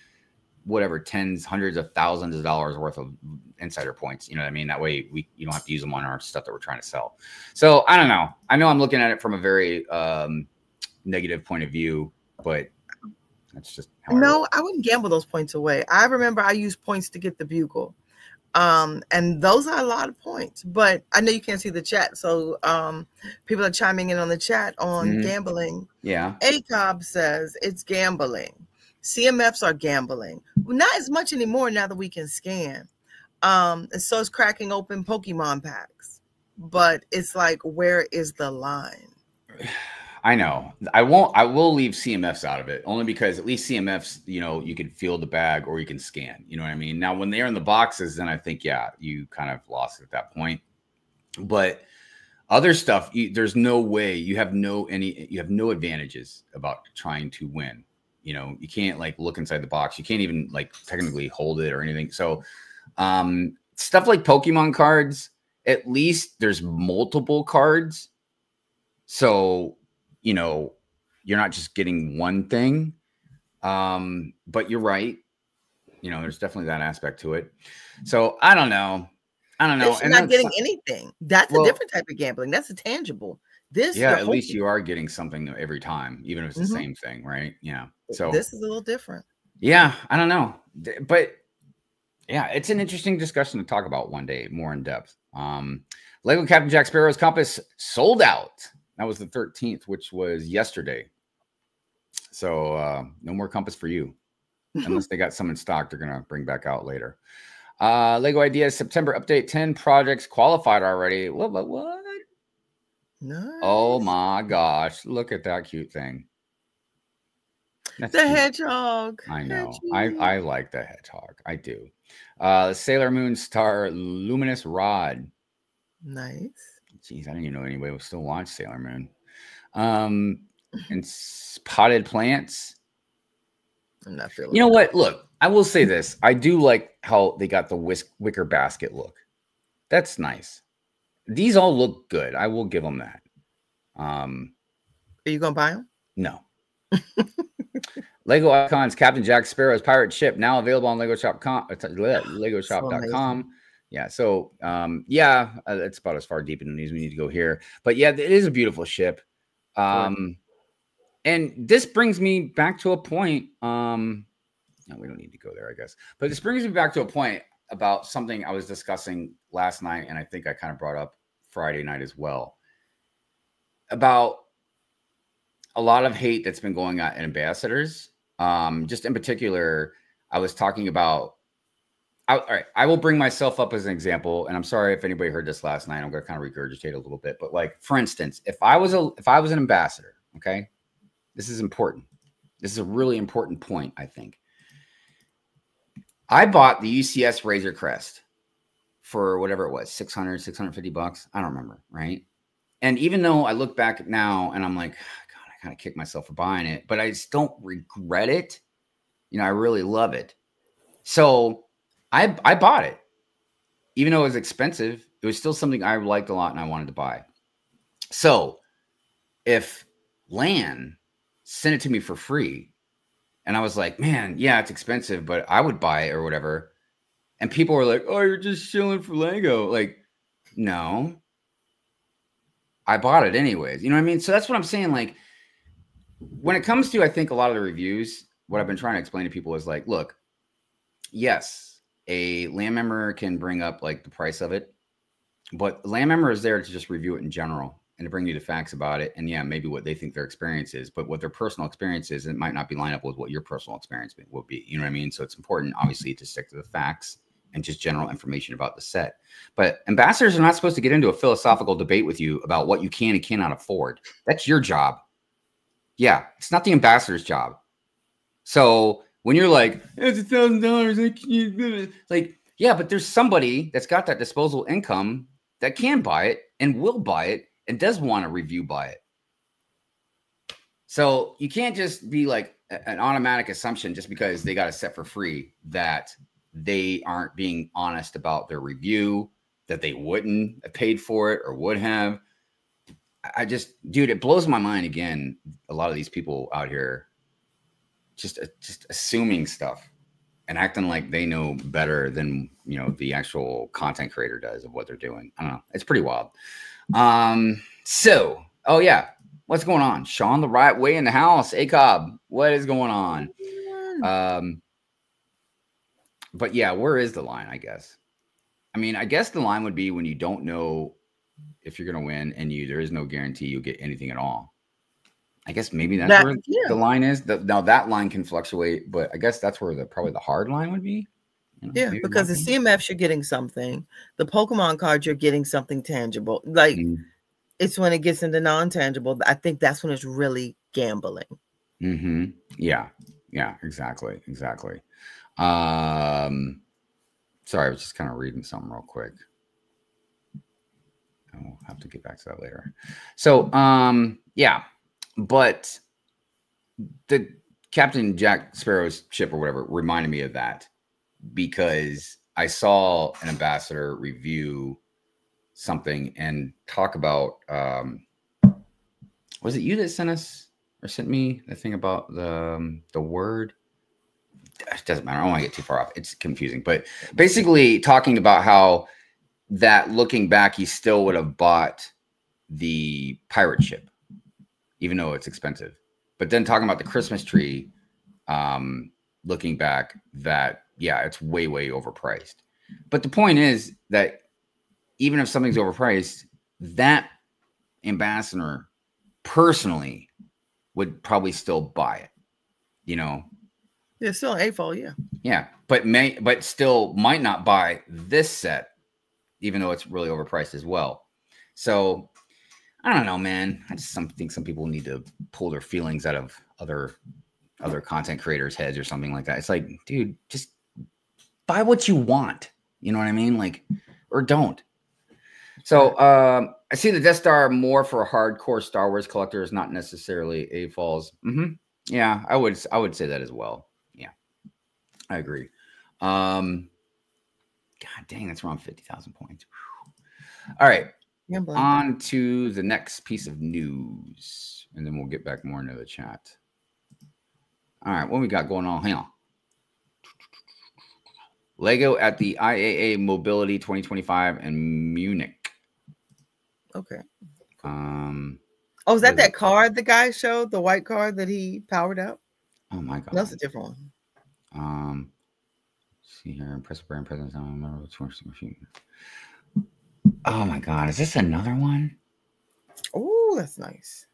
whatever tens, hundreds of thousands of dollars worth of insider points. You know what I mean? That way you don't have to use them on our stuff that we're trying to sell. So I don't know. I know I'm looking at it from a very negative point of view, but that's just how I wouldn't gamble those points away. I remember I used points to get the bugle. And those are a lot of points, but I know you can't see the chat. So people are chiming in on the chat on gambling. Yeah. ACOB says it's gambling. CMFs are gambling. Well, not as much anymore now that we can scan. And so it's cracking open Pokemon packs. But it's like, where is the line? I know. I will leave CMFs out of it only because at least CMFs, you know, you can feel the bag or you can scan. You know what I mean? Now, when they're in the boxes, then I think, yeah, you kind of lost it at that point. But other stuff, there's no way you have no advantages about trying to win. You know, you can't like look inside the box. You can't even like technically hold it or anything. So stuff like Pokemon cards, at least there's multiple cards. So, you know, you're not just getting one thing. But you're right. You know, there's definitely that aspect to it. So I don't know. And you're not getting anything. That's a different type of gambling. That's a tangible. This, yeah, at least you are getting something every time, even if it's the same thing, right? Yeah. So this is a little different. Yeah, I don't know, but yeah, it's an interesting discussion to talk about one day more in depth. Lego Captain Jack Sparrow's compass sold out. That was the 13th, which was yesterday. So no more compass for you, unless they got some in stock. They're gonna bring back out later. Lego Ideas September update 10 projects qualified already. What? Nice. Oh my gosh, look at that cute thing. That's the cute. Hedgehog. I know. I like the hedgehog. I do. Sailor Moon Star Luminous Rod. Nice. Jeez, I didn't even know anybody would still watch Sailor Moon. And potted plants. I'm not feeling. You know what? Look, I will say this. I do like how they got the wicker basket look. That's nice. These all look good. I will give them that. Are you gonna buy them? No. Lego Icons Captain Jack Sparrow's pirate ship now available on LegoShop.com. Yeah. So yeah, it's about as far deep in the news we need to go here. But yeah, it is a beautiful ship. And this brings me back to a point. No, we don't need to go there, I guess. But this brings me back to a point about something I was discussing last night, and I think I kind of brought up Friday night as well, about a lot of hate that's been going on in ambassadors. Just in particular, I was talking about, all right, I will bring myself up as an example, and I'm sorry if anybody heard this last night. I'm going to kind of regurgitate a little bit, but like, for instance, if I was an ambassador, okay, this is important. This is a really important point, I think. I bought the UCS Razor Crest for whatever it was, $600, $650. I don't remember, right? And even though I look back now and I'm like, God, I kind of kicked myself for buying it, but I just don't regret it. You know, I really love it. So I bought it. Even though it was expensive, it was still something I liked a lot and I wanted to buy. So if Lan sent it to me for free, and I was like, man, yeah, it's expensive, but I would buy it or whatever. And people were like, oh, you're just shilling for Lego. Like, no, I bought it anyways. You know what I mean? So that's what I'm saying. Like, when it comes to, I think a lot of the reviews, what I've been trying to explain to people is like, look, yes, a LAN member can bring up like the price of it, but the LAN member is there to just review it in general and to bring you the facts about it. And yeah, maybe what they think their experience is, but what their personal experience is, it might not be lined up with what your personal experience will be. You know what I mean? So it's important, obviously, to stick to the facts and just general information about the set. But ambassadors are not supposed to get into a philosophical debate with you about what you can and cannot afford. That's your job. Yeah, it's not the ambassador's job. So when you're like, it's $1,000, like, yeah, but there's somebody that's got that disposable income that can buy it and will buy it and does want to review by it. So you can't just be like an automatic assumption just because they got a set for free that they aren't being honest about their review, that they wouldn't have paid for it or would have. I just, dude, it blows my mind again. A lot of these people out here just assuming stuff and acting like they know better than, you know, the actual content creator does of what they're doing. I don't know. It's pretty wild. So, oh yeah, what's going on? Sean the right way in the house. ACOB, what is going on? But yeah, where is the line, I guess? I mean, I guess the line would be when you don't know if you're going to win and there is no guarantee you'll get anything at all. I guess maybe that's where the line is. Now that line can fluctuate, but I guess that's where probably the hard line would be. You know, yeah, because the CMFs, you're getting something. The Pokemon cards, you're getting something tangible. Like, It's when it gets into non-tangible. I think that's when it's really gambling. Yeah. Yeah, exactly. Exactly. Sorry, I was just kind of reading something real quick. I'll have to get back to that later. So, yeah, but the Captain Jack Sparrow's ship or whatever reminded me of that because I saw an ambassador review something and talk about, was it you that sent us or sent me the thing about the word? It doesn't matter. I don't want to get too far off. It's confusing, but basically talking about how that looking back, he still would have bought the pirate ship, even though it's expensive. But then talking about the Christmas tree, looking back, that, yeah, it's way, way overpriced. But the point is that even if something's overpriced, that ambassador personally would probably still buy it, you know? Yeah, still an AFOL, yeah. Yeah, but still might not buy this set, even though it's really overpriced as well. So I don't know, man. I just think some people need to pull their feelings out of other content creators' heads or something like that. It's like, dude, just buy what you want. You know what I mean? Like, or don't. So I see the Death Star more for hardcore Star Wars collectors, not necessarily AFOLs. Yeah, I would say that as well. Yeah, I agree. God dang, that's around 50,000 points. Whew. All right. Yeah, on to the next piece of news, and then we'll get back more into the chat. All right, what we got going on? Hang on. Lego at the IAA Mobility 2025 in Munich. Okay. Oh, is that card the guy showed? The white card that he powered up? Oh my God. That's a different one. See here, impressive brand presence on machine. Oh my God, is this another one? Oh, that's nice.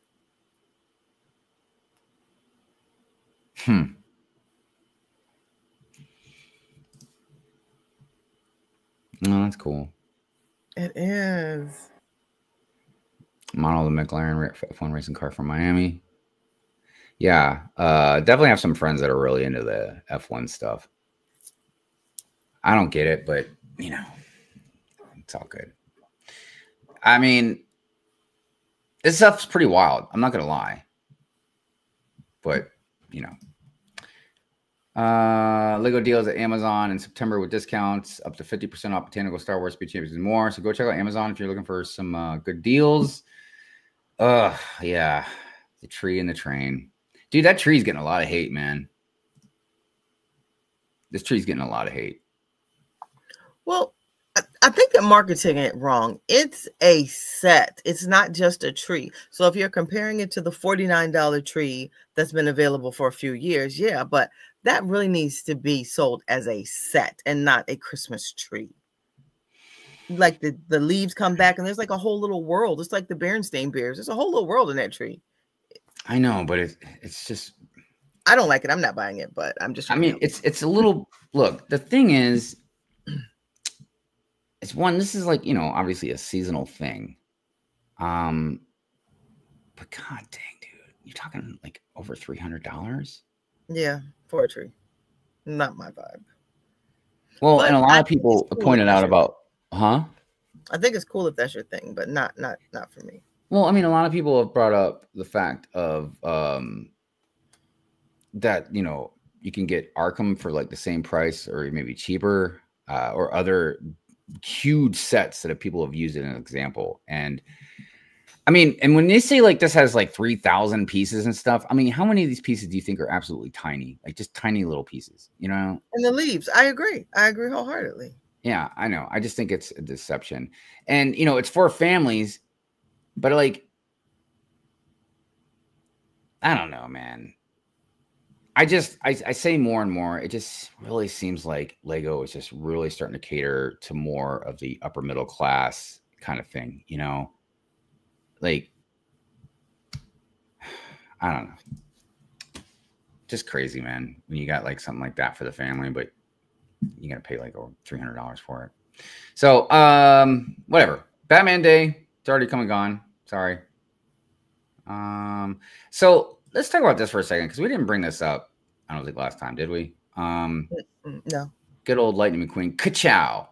No, that's cool. It is. Model of the McLaren F1 racing car from Miami. Yeah, definitely have some friends that are really into the F1 stuff. I don't get it, but you know, it's all good. I mean, this stuff's pretty wild. I'm not gonna lie, but you know, Lego deals at Amazon in September with discounts up to 50% off Botanical Star Wars Speed Champions and more. So go check out Amazon if you're looking for some good deals. Yeah, the tree and the train, dude. That tree's getting a lot of hate, man. This tree's getting a lot of hate. Well, I think they're marketing it wrong. It's a set. It's not just a tree. So if you're comparing it to the $49 tree that's been available for a few years, yeah, but that really needs to be sold as a set and not a Christmas tree. Like the leaves come back and there's like a whole little world. It's like the Berenstain Bears. There's a whole little world in that tree. I know, but it's just, I don't like it. I'm not buying it, but I'm just. I mean, it's a little. Look, the thing is, it's one. This is like, you know, obviously a seasonal thing. But god dang, dude, you're talking like over $300. Yeah, for a tree. Not my vibe. Well, but and a lot of people pointed out about, I think it's cool if that's your thing, but not for me. Well, I mean, a lot of people have brought up the fact of that, you know, you can get Arkham for like the same price or maybe cheaper, or other huge sets that people have used as an example. And I mean, and when they say like this has like 3,000 pieces and stuff, I mean, how many of these pieces do you think are absolutely tiny? Like just tiny little pieces, you know? And the leaves. I agree wholeheartedly. Yeah, I know. I just think it's a deception. And, you know, it's for families, but like, I don't know, man. I say more and more, it just really seems like Lego is just really starting to cater to more of the upper middle class kind of thing, you know? Like, I don't know. Just crazy, man. When you got like something like that for the family, but you got to pay like over $300 for it. So, whatever. Batman Day, it's already come and gone. Sorry. So let's talk about this for a second because we didn't bring this up. I don't think last time, did we? No. Good old Lightning McQueen. Ka-chow.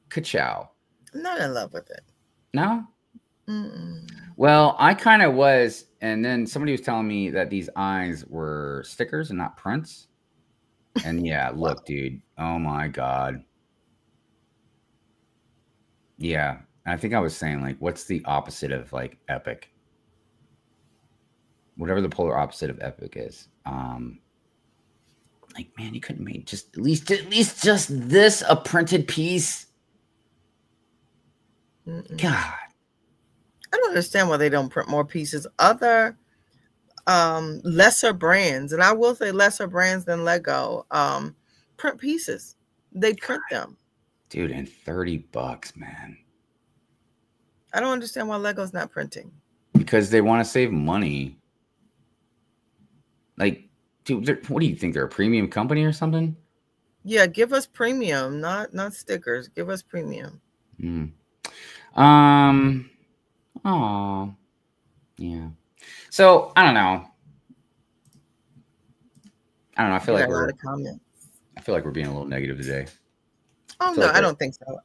Ka-chow. I'm not in love with it. No? Well, I kind of was, and then somebody was telling me that these eyes were stickers and not prints. And yeah, look, dude. Oh my God. Yeah. I think I was saying, like, what's the opposite of like epic? Whatever the polar opposite of epic is. Like, man, you couldn't make just at least just this a printed piece. God. I don't understand why they don't print more pieces. Other lesser brands, and I will say lesser brands than Lego, print pieces. They print them. Dude, and $30, man. I don't understand why Lego's not printing. Because they want to save money. Like, dude, what do you think? They're a premium company or something? Yeah, give us premium, not stickers. Give us premium. Oh, yeah. So I don't know. I feel like we're. I feel like we're being a little negative today. Oh no, I don't think so.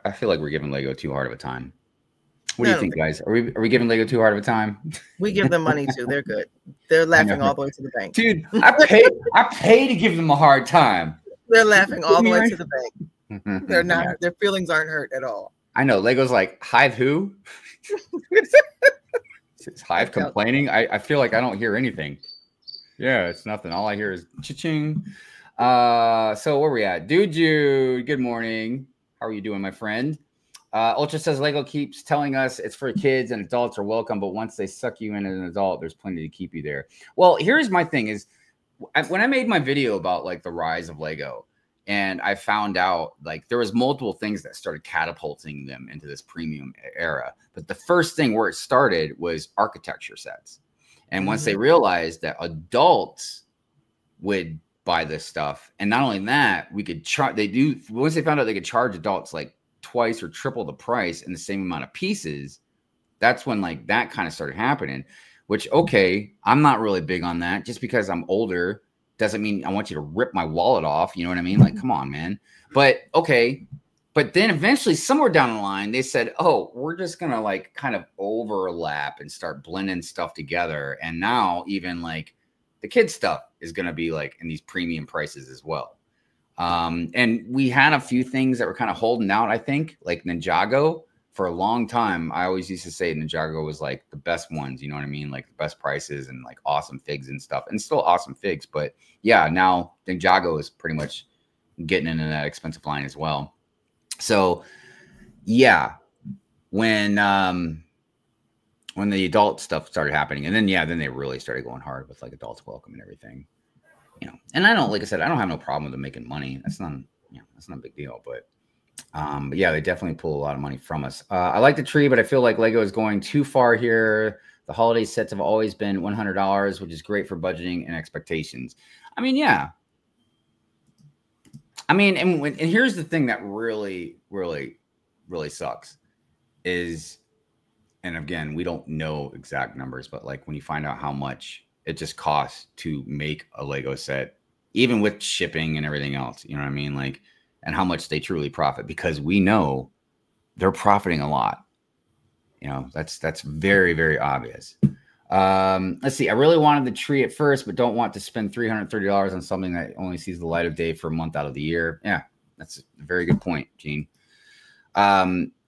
I feel like we're giving Lego too hard of a time. What do you think, guys? Are we giving Lego too hard of a time? We give them money too. They're good. They're laughing all the way to the bank. Dude, I pay to give them a hard time. They're laughing all the way to the bank. They're not. Their feelings aren't hurt at all. I know. Lego's like, Hive who? Is Hive complaining? I feel like I don't hear anything. Yeah, it's nothing. All I hear is cha-ching. So where we at? Dude, good morning. How are you doing, my friend? Ultra says Lego keeps telling us it's for kids and adults are welcome, but once they suck you in as an adult, there's plenty to keep you there. Well, here's my thing is when I made my video about like the rise of Lego and I found out like there was multiple things that started catapulting them into this premium era. But the first thing where it started was architecture sets. And once they realized that adults would buy this stuff, and not only that, we could charge, once they found out they could charge adults like twice or triple the price in the same amount of pieces, that's when like that kind of started happening, which, okay, I'm not really big on that. Just because I'm older doesn't mean I want you to rip my wallet off. You know what I mean? Like, come on, man. But okay. But then eventually somewhere down the line, they said, oh, we're just going to like kind of overlap and start blending stuff together. And now even like the kids stuff is going to be like in these premium prices as well. And we had a few things that were kind of holding out, I think, like Ninjago. For a long time, I always used to say Ninjago was like the best ones, you know what I mean? Like the best prices and like awesome figs and stuff, and still awesome figs. But yeah, now Ninjago is pretty much getting into that expensive line as well. So yeah, when the adult stuff started happening, and then then they really started going hard with like Adults Welcome and everything. You know, and I don't, like I said, I don't have no problem with them making money. That's not, that's not a big deal. But yeah, they definitely pull a lot of money from us. I like the tree, but I feel like Lego is going too far here. The holiday sets have always been $100, which is great for budgeting and expectations. I mean, yeah. I mean, and here's the thing that really, really, really sucks is, and again, we don't know exact numbers, but like when you find out how much it just costs to make a Lego set, even with shipping and everything else, you know what I mean? Like, and how much they truly profit, because we know they're profiting a lot. You know, that's very, very obvious. Let's see. I really wanted the tree at first, but don't want to spend $330 on something that only sees the light of day for a month out of the year. Yeah, that's a very good point, Gene.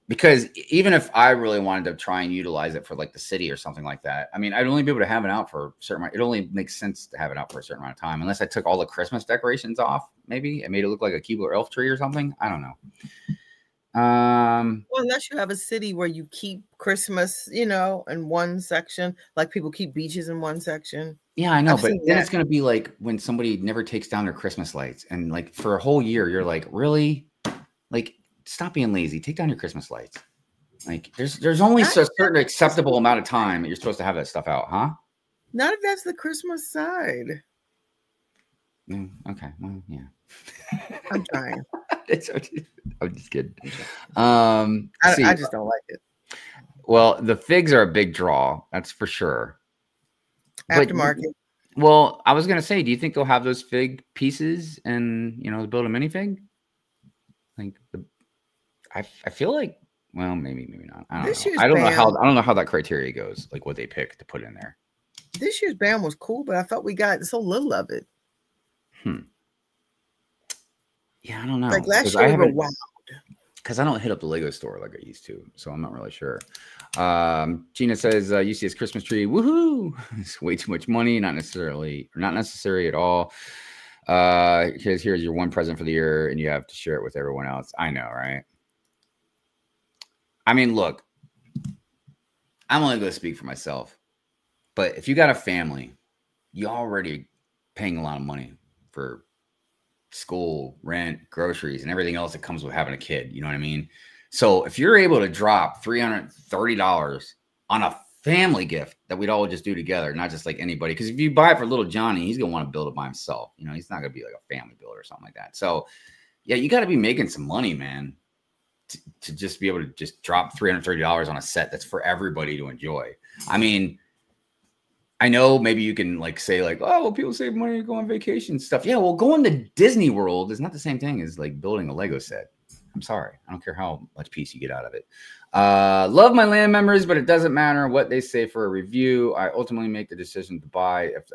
Because even if I really wanted to try and utilize it for like the city or something like that, I mean, I'd only be able to have it out for a certain amount. It only makes sense to have it out for a certain amount of time, unless I took all the Christmas decorations off. Maybe I made it look like a Keebler elf tree or something. I don't know. Well, unless you have a city where you keep Christmas, you know, in one section, like people keep beaches in one section. Yeah, I know, but then it's going to be like when somebody never takes down their Christmas lights, and like for a whole year, you're like, really? Like, stop being lazy. Take down your Christmas lights. Like, there's only a certain acceptable amount of time that you're supposed to have that stuff out, huh? Not if that's the Christmas side. Okay, well, yeah. I'm trying. I'm just kidding. I just don't like it. Well, the figs are a big draw. That's for sure. Aftermarket. Well, I was gonna say, do you think they'll have those fig pieces and build a minifig? Like I feel like, well, maybe not. I don't know. I don't know how that criteria goes. Like what they pick to put in there. This year's BAM was cool, but I thought we got so little of it. Yeah, I don't know. Like last year, we were wild. Because I don't hit up the Lego store like I used to, so I'm not really sure. Gina says UCS Christmas tree, woohoo! It's way too much money, not necessary at all. Here's your one present for the year, and you have to share it with everyone else. I know, right? I mean, look, I'm only going to speak for myself, but if you got a family, you're already paying a lot of money for school, rent, groceries, and everything else that comes with having a kid. You know what I mean? So if you're able to drop $330 on a family gift that we'd all just do together, not just like anybody, because if you buy it for little Johnny, he's going to want to build it by himself. He's not going to be like a family builder or something like that. So yeah, you got to be making some money, man, to just be able to just drop $330 on a set that's for everybody to enjoy. I mean, I know maybe you can like say like, oh, well, people save money to go on vacation stuff. Yeah, well, going to Disney World is not the same thing as like building a Lego set. I'm sorry. I don't care how much piece you get out of it. Love my land members, but it doesn't matter what they say for a review. I ultimately make the decision to buy. If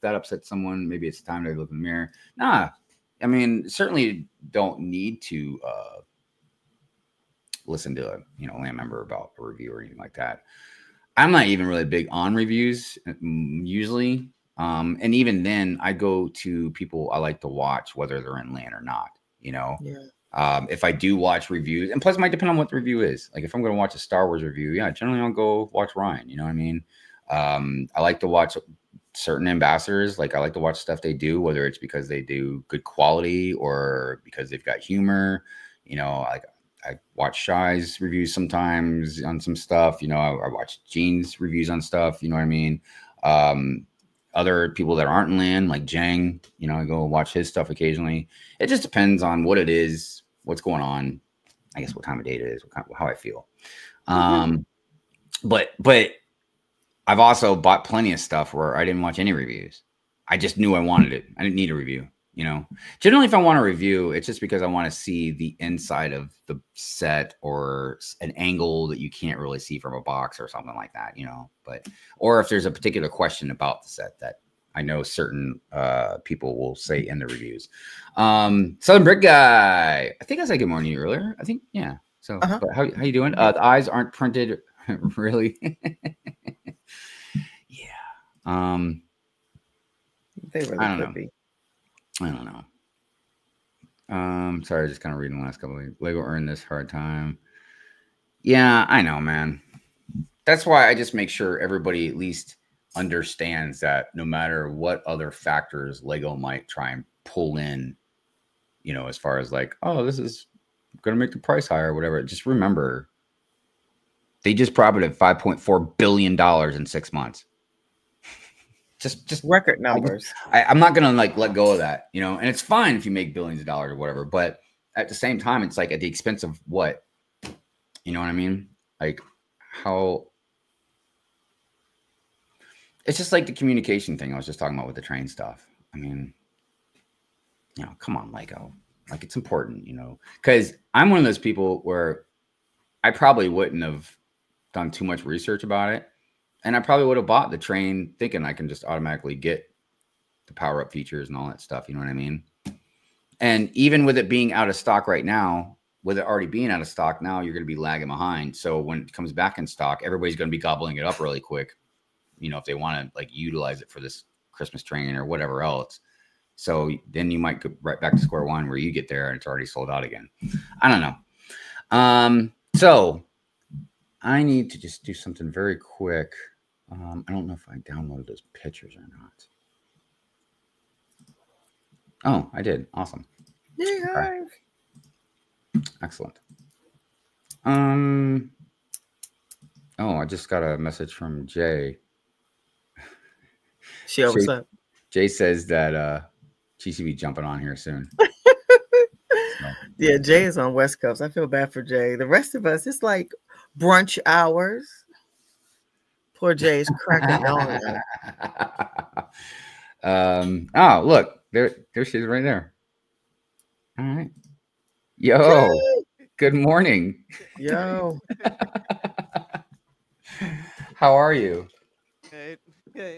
that upsets someone, maybe it's time to look in the mirror. Nah, I mean, certainly don't need to listen to a land member about a review or anything like that. I'm not even really big on reviews usually. And even then I go to people I like to watch, whether they're in land or not, Yeah. If I do watch reviews, and plus it might depend on what the review is. Like if I'm going to watch a Star Wars review, yeah, generally I'll go watch Ryan. You know what I mean? I like to watch certain ambassadors. Like I like to watch stuff they do, whether it's because they do good quality or because they've got humor, I watch Shy's reviews sometimes on some stuff. I watch Gene's reviews on stuff. You know what I mean? Other people that aren't in land, like Jang, I go watch his stuff occasionally. It just depends on what it is, what's going on. I guess what time of day it is, how I feel. But I've also bought plenty of stuff where I didn't watch any reviews. I just knew I wanted it. I didn't need a review. Generally, if I want a review, it's just because I want to see the inside of the set or an angle that you can't really see from a box or something like that, or if there's a particular question about the set that I know certain people will say in the reviews. Southern Brick Guy, I think I said good morning to you earlier. I think, yeah. So but how you doing? The eyes aren't printed really. Yeah. They really could be. I don't know. Sorry, just kind of reading the last couple of weeks. Lego earned this hard time. Yeah, I know, man. That's why I just make sure everybody at least understands that no matter what other factors Lego might try and pull in, as far as like, oh, this is going to make the price higher or whatever. Just remember, they just profited $5.4 billion in 6 months. Just record numbers. I'm not gonna like let go of that, and it's fine if you make billions of dollars or whatever, but at the same time, it's like at the expense of what, you know what I mean? Like how it's just like the communication thing I was just talking about with the train stuff. I mean, come on, Lego, like it's important, because I'm one of those people where I probably wouldn't have done too much research about it. And I probably would have bought the train thinking I can just automatically get the power up features and all that stuff. You know what I mean? And even with it being out of stock right now, with it already being out of stock now, you're going to be lagging behind. So when it comes back in stock, everybody's going to be gobbling it up really quick, if they want to like utilize it for this Christmas train or whatever else. So then you might go right back to square one where you get there and it's already sold out again. I don't know. So I need to just do something very quick. I don't know if I downloaded those pictures or not. Oh, I did. Awesome. Yeah. Okay. Excellent. Oh, I just got a message from Jay. What's up? Jay says that GCB jumping on here soon. Yeah, Jay is on West Coast. I feel bad for Jay. The rest of us, it's like brunch hours. Poor Jay is cracking down. Oh, look, there she is right there. All right. Yo, good morning. Yo. How are you? Good.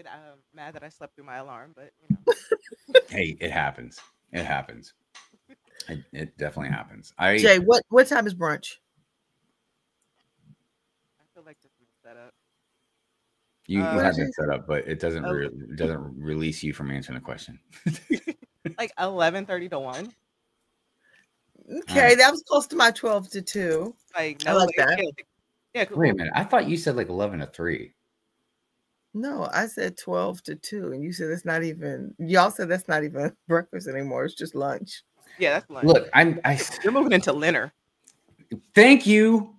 I'm mad that I slept through my alarm, but you know. Hey, it happens. It happens. It definitely happens. Jay, what time is brunch? I feel like this is set up. You have it set up, but it doesn't release you from answering the question. Like 11:30 to 1. Okay, that was close to my 12 to 2. Like, no, I like that. Yeah, cool. Wait a minute. I thought you said like 11 to 3. No, I said 12 to 2, and you said it's not even. Y'all said that's not even breakfast anymore. It's just lunch. Yeah, that's lunch. Look, you're moving into dinner. Thank you.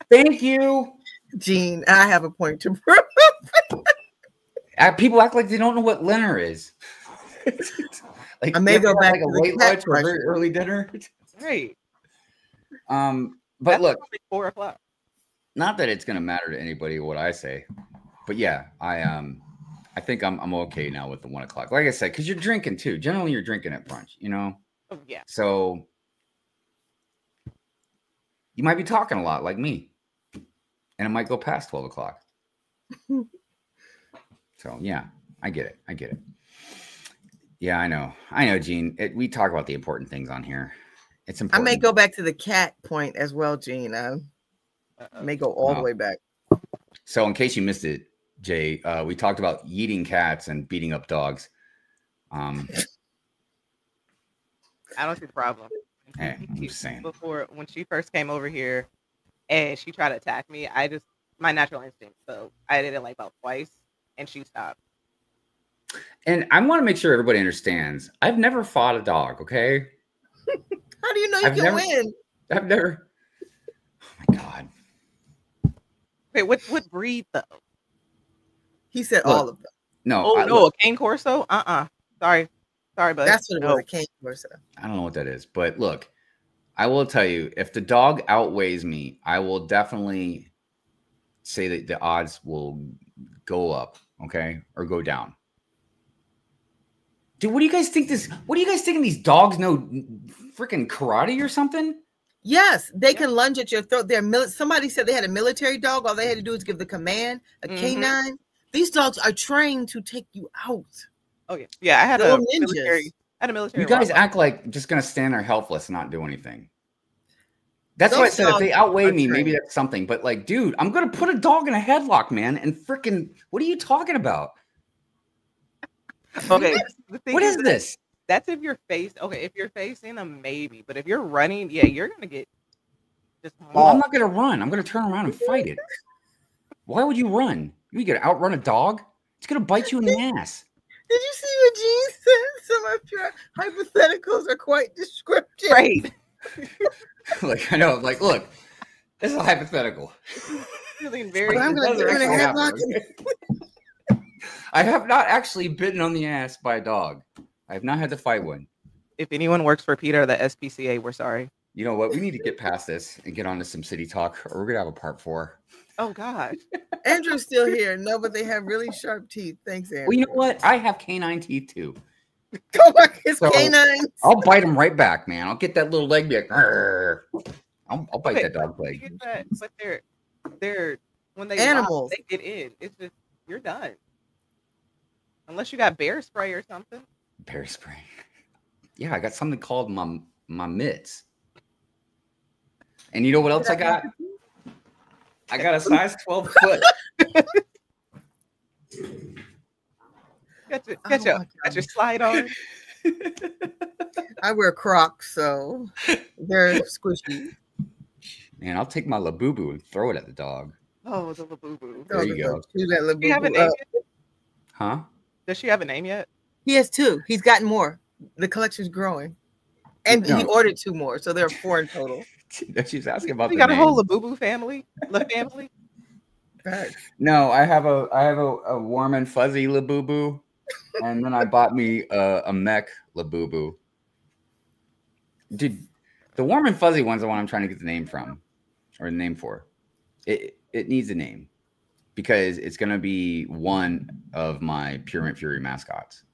Thank you. Gene, I have a point to prove. People act like they don't know what dinner is. Like, I may go back like to a late lunch or a very early dinner. Right. But that's look, like 4 o'clock. Not that it's gonna matter to anybody what I say, but yeah, I think I'm okay now with the 1 o'clock. Like I said, because you're drinking too. Generally, you're drinking at brunch, you know. Oh yeah. So you might be talking a lot like me, and it might go past 12 o'clock. So yeah, I get it. Yeah, I know, Gene. We talk about the important things on here. It's important. I may go back to the cat point as well, Gene. I may go all the way back. So in case you missed it, Jay, we talked about eating cats and beating up dogs. I don't see the problem. Hey, I'm just saying. Before, when she first came over here and she tried to attack me, my natural instinct. So I did it like about twice and she stopped. And I want to make sure everybody understands. I've never fought a dog, okay? How do you know you can win? I've never. Oh my God. Wait, what breed though? He said all of them. No. A cane corso? Sorry, but that's what it was. A cane corso. I don't know what that is, but look, I will tell you, if the dog outweighs me, I will definitely say that the odds will go up, okay, or go down. Dude, what do you guys think what do you guys think these dogs know freaking karate or something? Yes, they can lunge at your throat. Somebody said they had a military dog. All they had to do is give the command, canine. These dogs are trained to take you out. Oh yeah. Yeah, I had a military. You guys act like just gonna stand there helpless and not do anything. That's what I said. If they outweigh me, maybe that's something. But like, dude, I'm gonna put a dog in a headlock, man, and freaking what are you talking about? Okay. What is this? That's if you're if you're facing them, maybe. But if you're running, yeah, you're gonna get just. Well, I'm not gonna run. I'm gonna turn around and fight it. Why would you run? You gonna outrun a dog? It's gonna bite you in the ass. Did you see what Gene said? Some of your hypotheticals are quite descriptive. Right. Like I know. Like, look, this is a hypothetical. Feeling very. I'm gonna turn a headlock. I have not actually bitten on the ass by a dog. I have not had to fight one. If anyone works for Peter, the SPCA, we're sorry. You know what? We need to get past this and get on to some city talk, or we're gonna have a part 4. Oh God. Andrew's still here. No, but they have really sharp teeth. Thanks, Andrew. Well, you know what? I have canine teeth too. Go back his canines. I'll bite him right back, man. I'll get that little leg back. I'll bite that dog leg. But they're when they animals, they get in. It's just you're done. Unless you got bear spray or something. Bear spray. Yeah, I got something called my mitts. And you know what else I got? I got a size 12 foot. Got your slide on. I wear Crocs, so they're squishy. Man, I'll take my Labubu and throw it at the dog. Oh, the Labubu. There you go. Do that Labubu. Do you have a name yet? Huh? Does she have a name yet? He has 2. He's gotten more. The collection's growing. And he ordered 2 more, so there are 4 in total. She's asking about you the got name. A whole Labubu family? La family? No, I have a warm and fuzzy Labubu, and then I bought me a mech Labubu. Dude, the warm and fuzzy one's the one I'm trying to get the name from, or the name for. It needs a name because it's going to be one of my Pure Mint Fury mascots.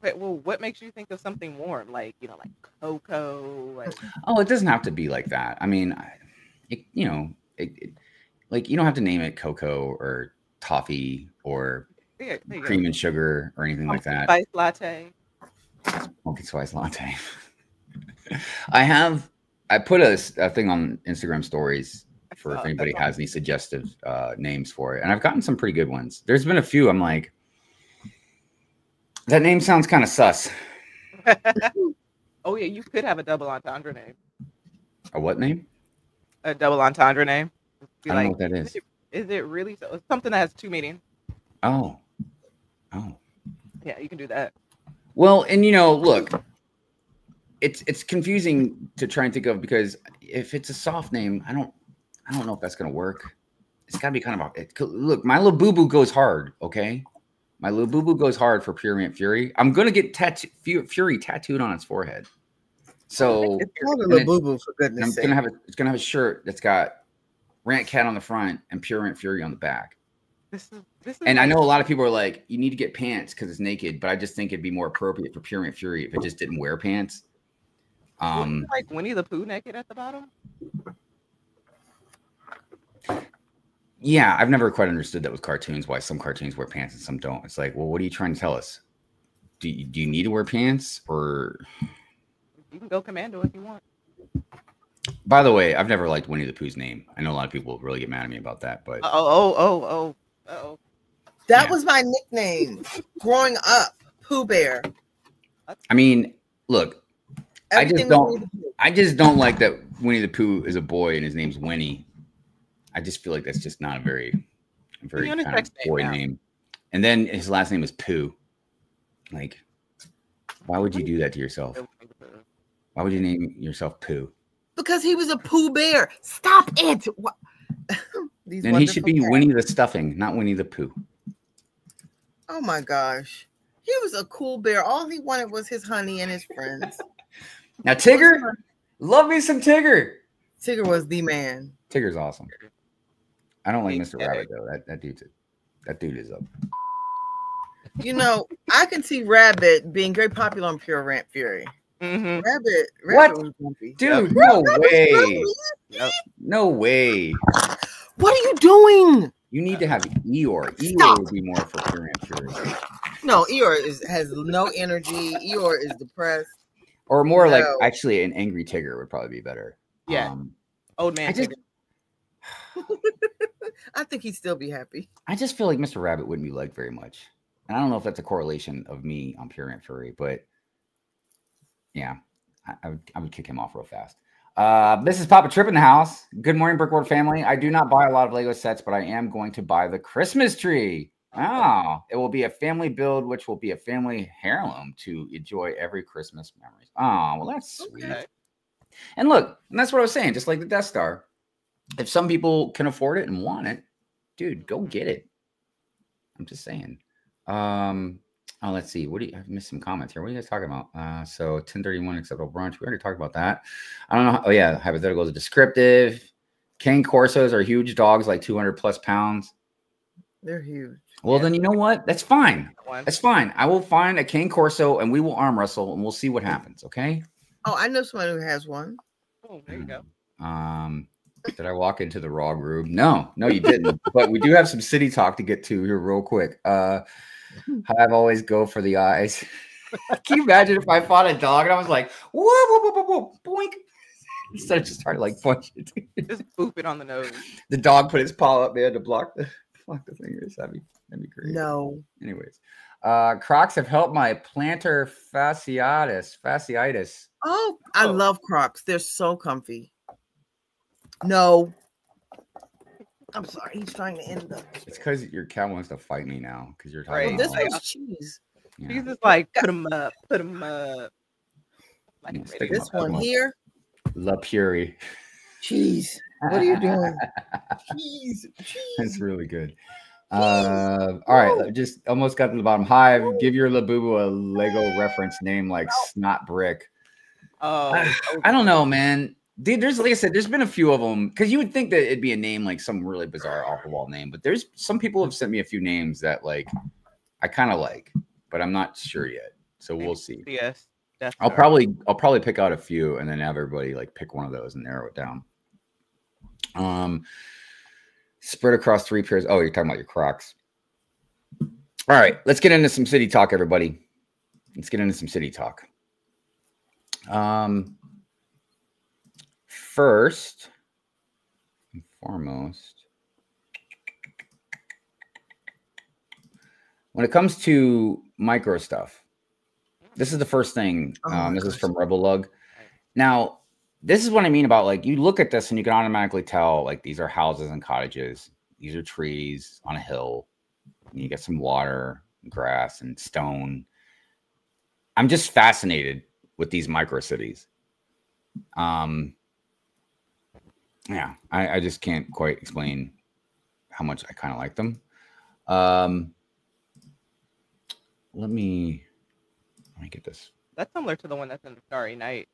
Okay, well, what makes you think of something warm, like like cocoa? Like... Oh, it doesn't have to be like that. I mean, like you don't have to name it cocoa or toffee or cream and sugar or anything like that. Spice latte. Pumpkin spice latte. I put a thing on Instagram stories for if anybody has any suggestive names for it, and I've gotten some pretty good ones. There's been a few I'm like, that name sounds kind of sus. Oh yeah, you could have a double entendre name. A what name? A double entendre name. I don't know what that is. Is it really something that has two meanings? Oh. Yeah, you can do that. Well, and look, it's confusing to try and think of because if it's a soft name, I don't know if that's gonna work. It's gotta be kind of look. My little boo boo goes hard. Okay, my little boo boo goes hard for Pure Mint Fury. I'm gonna get Fury tattooed on its forehead. So it's called a little boo boo for goodness sake. It's gonna have a shirt that's got Rant Cat on the front and Pure Mint Fury on the back. This is and I know a lot of people are like, you need to get pants because it's naked, but I just think it'd be more appropriate for Pure Mint Fury if it just didn't wear pants. Like Winnie the Pooh naked at the bottom. Yeah, I've never quite understood that with cartoons, why some cartoons wear pants and some don't. It's like, well, what are you trying to tell us? Do you need to wear pants or? You can go commando if you want. By the way, I've never liked Winnie the Pooh's name. I know a lot of people really get mad at me about that, but that was my nickname growing up, Pooh Bear. I mean, look, I just don't like that Winnie the Pooh is a boy and his name's Winnie. I just feel like that's just not a very kind of boy name. And then his last name is Pooh. Like, why would you do that to yourself? Why would you name yourself Pooh? Because he was a Pooh Bear. Stop it. Then he should be Winnie the Stuffing, not Winnie the Pooh. Oh my gosh. He was a cool bear. All he wanted was his honey and his friends. Now Tigger, love me some Tigger. Tigger was the man. Tigger's awesome. I don't like Mr. Rabbit though. That dude is up. I can see Rabbit being very popular on Pure Rant Fury. Mm-hmm. Rabbit was grumpy. Dude, no way. No way. What are you doing? You need to have Eeyore. Eeyore would be more for Pure Rant Fury. No, Eeyore has no energy. Eeyore is depressed. Or more like actually an angry Tigger would probably be better. Yeah. Old man Tigger. I think he'd still be happy. I just feel like Mr. Rabbit wouldn't be liked very much. And I don't know if that's a correlation of me on Pure Rant Fury, but yeah, I would kick him off real fast. This is Papa Trip in the house. Good morning, Brickworld family. I do not buy a lot of Lego sets, but I am going to buy the Christmas tree. Oh, it will be a family build, which will be a family heirloom to enjoy every Christmas memories. Oh, well, that's sweet. Okay. And look, and that's what I was saying, just like the Death Star. If some people can afford it and want it, dude, go get it. I'm just saying. Oh, let's see. I've missed some comments here. What are you guys talking about? So 1031 acceptable brunch. We already talked about that. I don't know. Oh yeah. Hypothetical is descriptive. Cane Corsos are huge dogs, like 200 plus pounds. They're huge. Well, then you know what? That's fine. That's fine. I will find a Cane Corso and we will arm wrestle and we'll see what happens. Okay. Oh, I know someone who has one. Oh, there you go. Did I walk into the raw group? No, you didn't. But we do have some city talk to get to here real quick. I've always go for the eyes. Can you imagine if I fought a dog and I was like, whoa, whoa, whoa, whoa, whoa, boink. Instead of just started like punching. Just boop it on the nose. The dog put his paw up there to block the fingers. That'd be great. No. Anyways, Crocs have helped my plantar fasciitis. Oh, I love Crocs. They're so comfy. No. I'm sorry. He's trying to end up. It's because your cat wants to fight me now because you're talking about this one's cheese. Yeah. He's just like, put him up. Put him up. Like, this one here. La Puri. Cheese. What are you doing? Cheese. That's really good. All right. Just almost got to the bottom. Hive, give your Labubu a Lego reference name like Snot Brick. Oh, I don't know, man. Dude, there's, like I said, there's been a few of them, because you would think that it'd be a name like some really bizarre off the wall name, but there's some people have sent me a few names that like I kind of like, but I'm not sure yet. So we'll see. Yes, I'll probably pick out a few and then have everybody like pick one of those and narrow it down. Spread across 3 pairs. Oh, you're talking about your Crocs. All right, let's get into some city talk, everybody. Let's get into some city talk. First and foremost, when it comes to micro stuff, this is the first thing. This is from RebelLug. Now, this is what I mean about, like, you look at this and you can automatically tell, like, these are houses and cottages. These are trees on a hill. And you get some water, grass, and stone. I'm just fascinated with these micro cities. Yeah, I just can't quite explain how much I kind of like them. Let me get this. That's similar to the one that's in the Starry Night.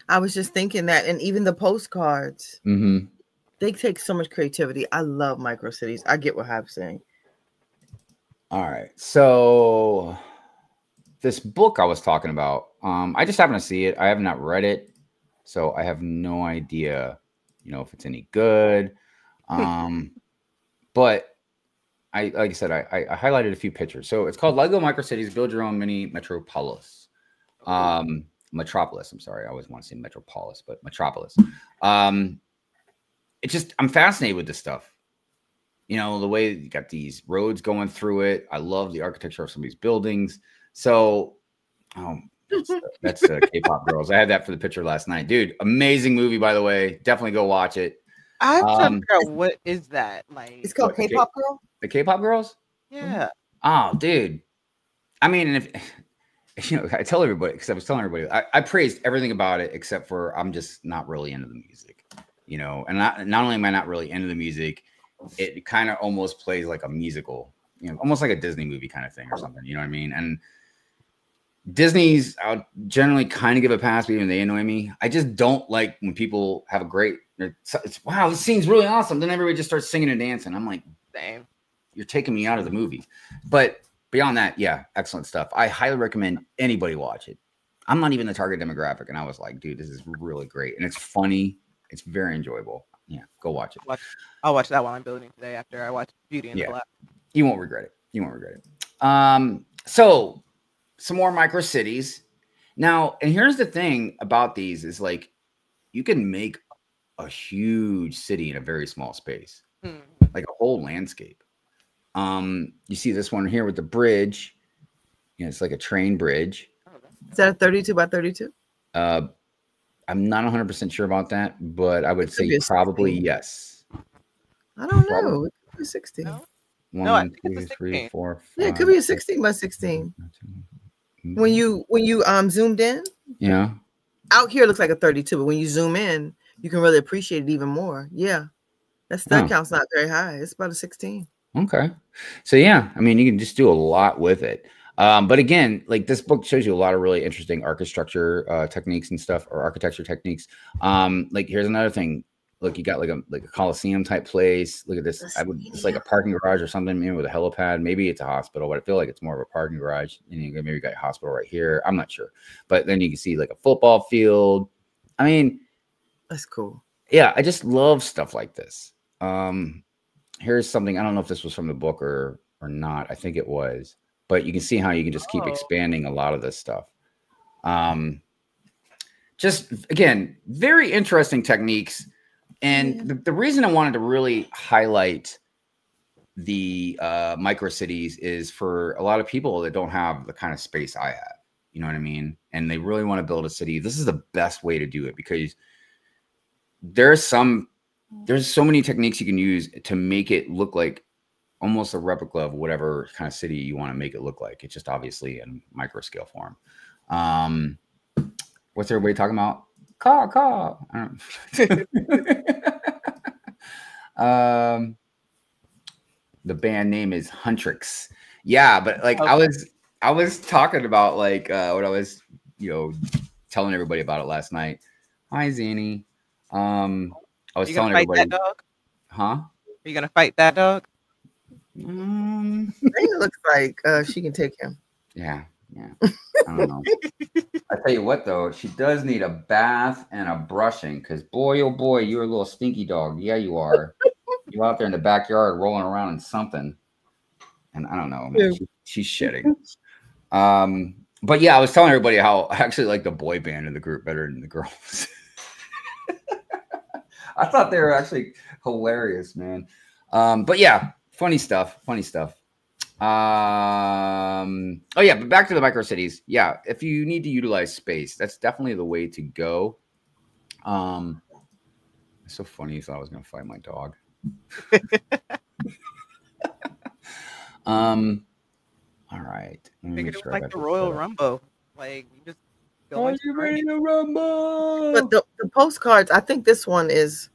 I was just thinking that, and even the postcards, they take so much creativity. I love micro cities. I get what Hive's saying. All right, so this book I was talking about, I just happened to see it. I have not read it, so I have no idea, if it's any good. But like I said, I highlighted a few pictures. So it's called Lego Micro Cities: Build Your Own Mini Metropolis. Metropolis. I'm sorry, I always want to say Metropolis, but Metropolis. It's just, I'm fascinated with this stuff. The way you got these roads going through it. I love the architecture of some of these buildings. So, that's K-pop girls. I had that for the picture last night, dude. Amazing movie, by the way. Definitely go watch it. I'm trying to figure out what is that like. It's called K-pop girl. The K-pop girls. Yeah. Oh, dude. I mean, if I tell everybody, because I was telling everybody, I praised everything about it except for I'm just not really into the music, and not only am I not really into the music, it kind of almost plays like a musical, almost like a Disney movie kind of thing or something, you know what I mean? And Disney's, I'll generally kind of give a pass, even they annoy me. I just don't like when people have a great, it's wow, this scene's really awesome. Then everybody just starts singing and dancing. I'm like, damn, you're taking me out of the movie. But beyond that, yeah, excellent stuff. I highly recommend anybody watch it. I'm not even the target demographic, and I was like, dude, this is really great, and it's funny. It's very enjoyable. Yeah, go watch it. I'll watch that while I'm building today after I watch Beauty and the Black. You won't regret it. You won't regret it. So some more micro cities. Now, and here's the thing about these is, like, you can make a huge city in a very small space, like a whole landscape. You see this one here with the bridge. It's like a train bridge. Is that a 32 by 32? I'm not 100% sure about that, but I would say probably yes. I don't know. It could be 16. No, I think it's a 16. 4, 5, yeah, it could be a 16 by 16. When you zoomed in, yeah. Out here it looks like a 32, but when you zoom in, you can really appreciate it even more. Yeah, that count's not very high. It's about a 16. Okay, so yeah, I mean, you can just do a lot with it. But again, like, this book shows you a lot of really interesting architecture techniques and stuff, or architecture techniques. Like, here's another thing. Look, you got like a Coliseum type place. Look at this. It's like a parking garage or something, maybe with a helipad. Maybe it's a hospital, but I feel like it's more of a parking garage. And maybe you got a hospital right here. I'm not sure. But then you can see like a football field. I mean, that's cool. Yeah, I just love stuff like this. Here's something. I don't know if this was from the book or not. I think it was. But you can see how you can just keep expanding a lot of this stuff. Just, again, very interesting techniques. And the reason I wanted to really highlight the micro cities is for a lot of people that don't have the kind of space I have. You know what I mean? And they really want to build a city. This is the best way to do it, because there's so many techniques you can use to make it look like almost a replica of whatever kind of city you want to make it look like. It's just obviously in micro scale form. What's everybody talking about? Caw. I don't the band name is Huntrix. Yeah, but like, okay. I was talking about like what I was telling everybody about it last night. Hi, Zany. I was You telling gonna fight everybody, that dog? huh? Are you gonna fight that dog? It looks like she can take him. Yeah. I don't know. I tell you what, though, she does need a bath and a brushing because, boy, oh boy, you're a little stinky dog. Yeah, you are. You're out there in the backyard rolling around in something. And I don't know, man. She's shitting. But yeah, I was telling everybody how I actually like the boy band in the group better than the girls. I thought they were actually hilarious, man. But yeah, funny stuff. Oh yeah, but back to the micro cities. Yeah, if you need to utilize space, that's definitely the way to go. It's so funny you thought I was gonna fight my dog. All right. I figured it was like the Royal Rumble. Like you just go. Are you ready to rumble? But the postcards, I think this one is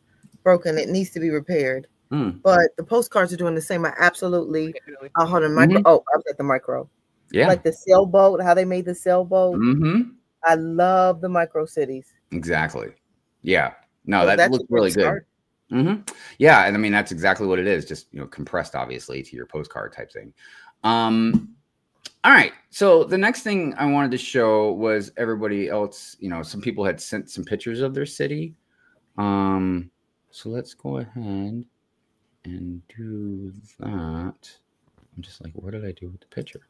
broken. It needs to be repaired. But the postcards are doing the same. I absolutely. I'll hold a micro. Oh, I was at the micro. Yeah. Like the sailboat, how they made the sailboat. Mm-hmm. I love the micro cities. Exactly. Yeah. No, so that looks really good. Mm-hmm. Yeah, and I mean that's exactly what it is. Just compressed, obviously, to your postcard type thing. All right. So the next thing I wanted to show was everybody else. Some people had sent some pictures of their city. So let's go ahead and do that. I'm just like, what did I do with the picture?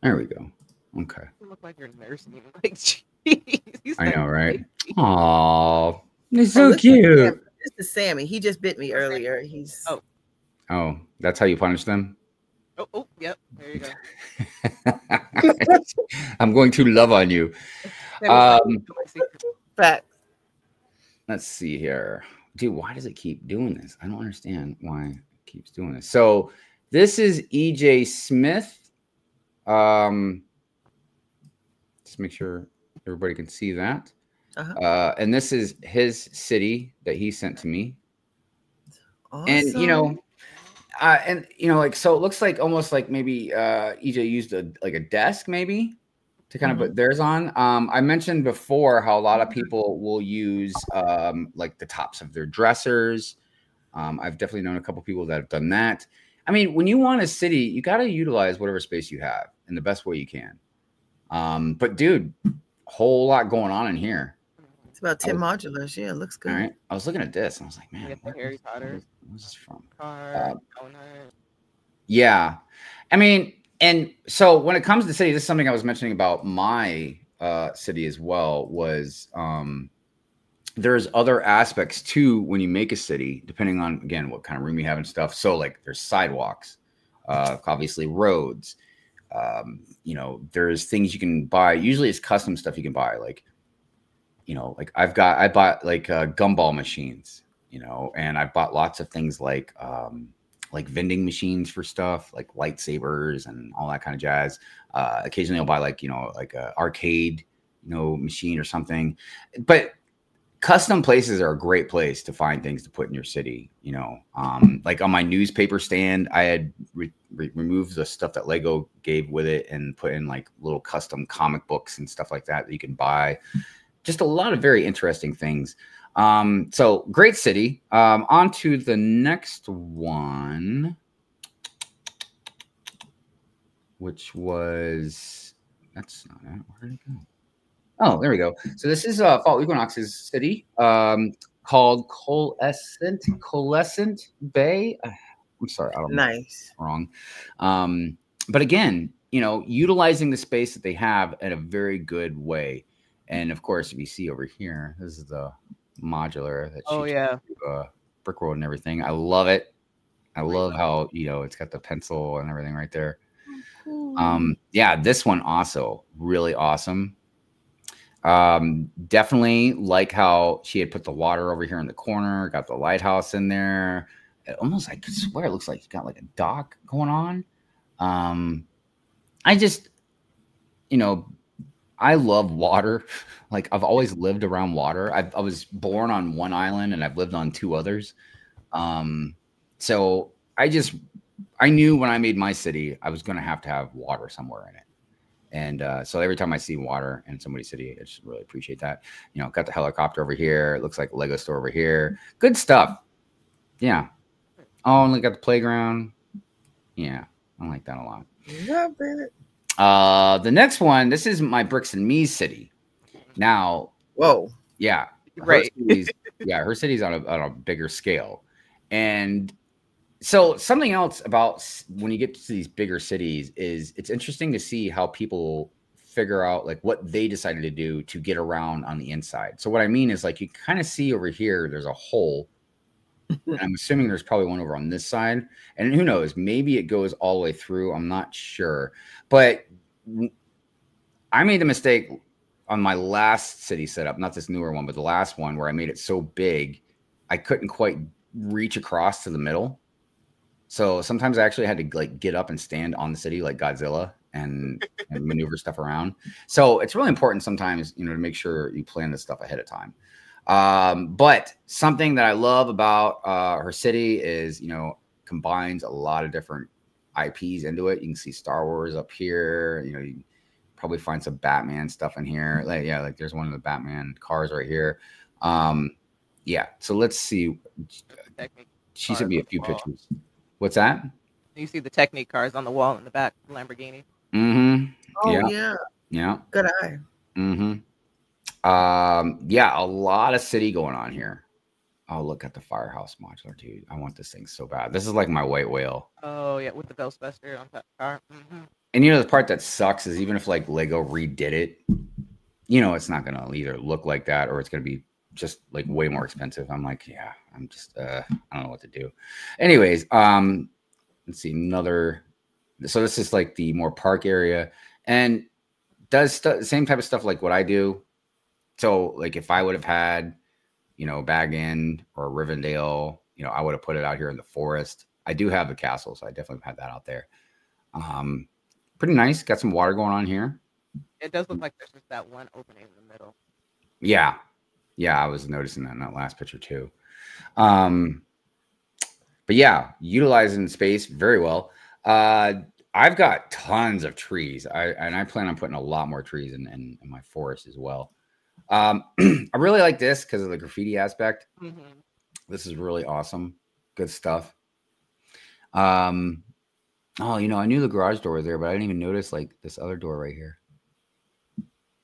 There we go. Okay. You look like you're nursing. Like, geez, I know, right? Aw, he's so cute. This is Sammy. He just bit me earlier. He's oh, that's how you punish them? Oh, yep. There you go. I'm going to love on you. Fact. Let's see here. Dude, why does it keep doing this? I don't understand why it keeps doing this. So this is EJ Smith. Just make sure everybody can see that. And this is his city that he sent to me. Awesome. And like, so it looks like almost like maybe EJ used a desk maybe to kind of put theirs on. I mentioned before how a lot of people will use like the tops of their dressers. I've definitely known a couple people that have done that. I mean, when you want a city, you got to utilize whatever space you have in the best way you can. But dude, whole lot going on in here. It's about 10 modulars. Yeah, it looks good. All right. I was looking at this and I was like, man, Harry Potter. Where's this from? Yeah. I mean, and so when it comes to city, this is something I was mentioning about my city as well, was there's other aspects too when you make a city, depending on, again, what kind of room you have and stuff. So like there's sidewalks, obviously roads, there's things you can buy. Usually it's custom stuff you can buy. Like, like I bought like gumball machines, and I bought lots of things like vending machines for stuff like lightsabers and all that kind of jazz. Occasionally I'll buy like a arcade, machine or something, but custom places are a great place to find things to put in your city. Like on my newspaper stand, I had removed the stuff that Lego gave with it and put in like little custom comic books and stuff like that you can buy. Just a lot of very interesting things. So great city. On to the next one, which was, that's not it. Where did it go? Oh, there we go. So this is Fall Equinox's city, called Coalescent Bay. I'm sorry, I don't know. Nice. Wrong. But again, utilizing the space that they have in a very good way. And of course, if you see over here, this is the modular that brick road and everything. I love it. I love how it's got the pencil and everything right there. Yeah, this one also really awesome. Definitely like how she had put the water over here in the corner, got the lighthouse in there. It almost, I could swear it looks like it's got like a dock going on. I just, I love water. Like I've always lived around water. I was born on one island and I've lived on two others. So I knew when I made my city, I was going to have water somewhere in it. And so every time I see water in somebody's city, I just really appreciate that. You know, got the helicopter over here. It looks like a Lego store over here. Good stuff. Yeah. Oh, and look at the playground. Yeah, I like that a lot. Love it. The next one, this is my Bricks and Me city. Now, whoa. Yeah. Right. Her city's on a bigger scale. And so something else about when you get to these bigger cities is it's interesting to see how people figure out like what they decided to do to get around on the inside. So what I mean is like you kind of see over here, there's a hole. And I'm assuming there's probably one over on this side. And who knows, maybe it goes all the way through. I'm not sure. But I made the mistake on my last city setup, not this newer one, but the last one where I made it so big, I couldn't quite reach across to the middle. So sometimes I actually had to like get up and stand on the city like Godzilla and maneuver stuff around. So it's really important sometimes, you know, to make sure you plan this stuff ahead of time. But something that I love about her city is, you know, combines a lot of different IPs into it. You can see Star Wars up here. You know, you probably find some Batman stuff in here. Like, yeah, like there's one of the Batman cars right here. Yeah. So let's see. She sent me a few pictures. What's that? You see the Technique cars on the wall in the back of the Lamborghini. Mm-hmm. Oh yeah. Yeah. Good eye. Mm-hmm. Yeah, a lot of city going on here. Oh, look at the Firehouse modular, dude. I want this thing so bad. This is like my white whale. Oh yeah, with the Ghostbuster on top car. Mm-hmm. And you know the part that sucks is even if like Lego redid it, you know it's not gonna either look like that or it's gonna be just like way more expensive. I'm like, yeah, I'm just I don't know what to do. Anyways, let's see another. So this is like the more park area and does same type of stuff like what I do. So like if I would have had, you know, Bag End or Rivendell, you know, I would have put it out here in the forest. I do have the castle, so I definitely had that out there. Pretty nice. Got some water going on here. It does look like there's just that one opening in the middle. Yeah. Yeah, I was noticing that in that last picture too. But yeah, utilizing space very well. I've got tons of trees. I plan on putting a lot more trees in my forest as well. I really like this because of the graffiti aspect. Mm-hmm. This is really awesome. Good stuff. Oh, you know, I knew the garage door was there, but I didn't even notice like this other door right here.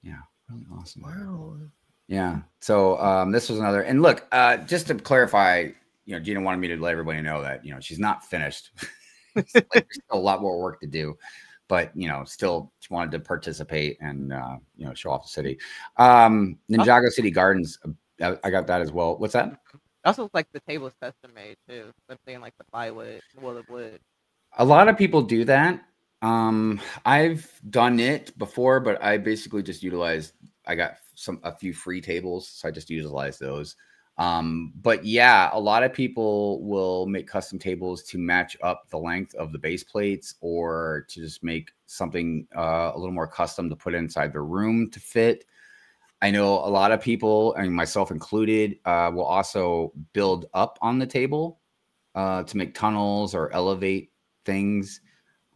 Yeah, really awesome. Wow. Yeah. So this was another. And look, just to clarify, you know, Gina wanted me to let everybody know that, you know, she's not finished. Like, there's still a lot more work to do. But, you know, still she wanted to participate and, you know, show off the city. Ninjago City Gardens, I got that as well. What's that? Also, like the table is custom made too. I'm saying like the plywood, willow wood. A lot of people do that. I've done it before, but I basically just utilized, I got a few free tables. So I just utilized those. But yeah, a lot of people will make custom tables to match up the length of the base plates or to just make something a little more custom to put inside the room to fit. I know a lot of people, and myself included, will also build up on the table to make tunnels or elevate things.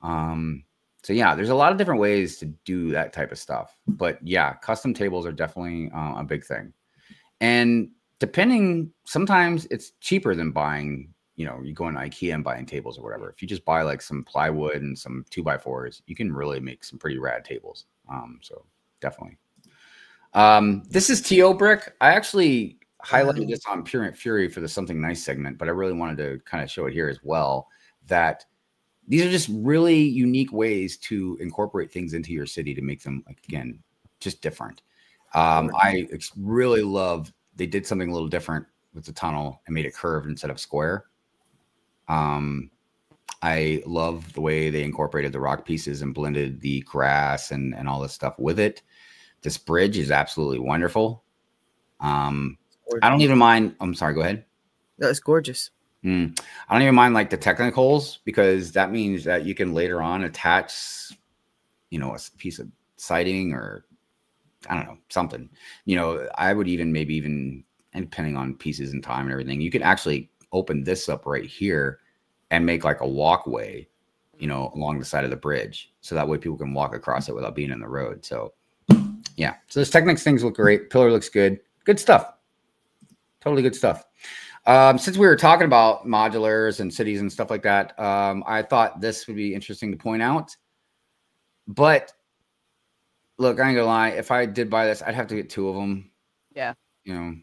So yeah, there's a lot of different ways to do that type of stuff. But yeah, custom tables are definitely a big thing. And depending, sometimes it's cheaper than buying, you know, you go into IKEA and buying tables or whatever. If you just buy like some plywood and some 2x4s, you can really make some pretty rad tables. So definitely. This is TO Brick. I actually highlighted this on Pure Fury for the Something Nice segment, but I really wanted to kind of show it here as well, that these are just really unique ways to incorporate things into your city to make them, like, again, just different. I really love, they did something a little different with the tunnel and made it curved instead of square. I love the way they incorporated the rock pieces and blended the grass and all this stuff with it. This bridge is absolutely wonderful. I don't even mind. I'm sorry, go ahead. No, it's gorgeous. I don't even mind like the technicals, because that means that you can later on attach, you know, a piece of siding or I don't know, something, you know. I would even maybe even, and depending on pieces and time and everything, you could actually open this up right here and make like a walkway you know, along the side of the bridge. So that way people can walk across it without being in the road. So yeah. So this Technics things look great. Pillar looks good. Good stuff. Totally good stuff. Since we were talking about modulars and cities and stuff like that, I thought this would be interesting to point out. But look, I ain't gonna lie. If I did buy this, I'd have to get 2 of them. Yeah. You know,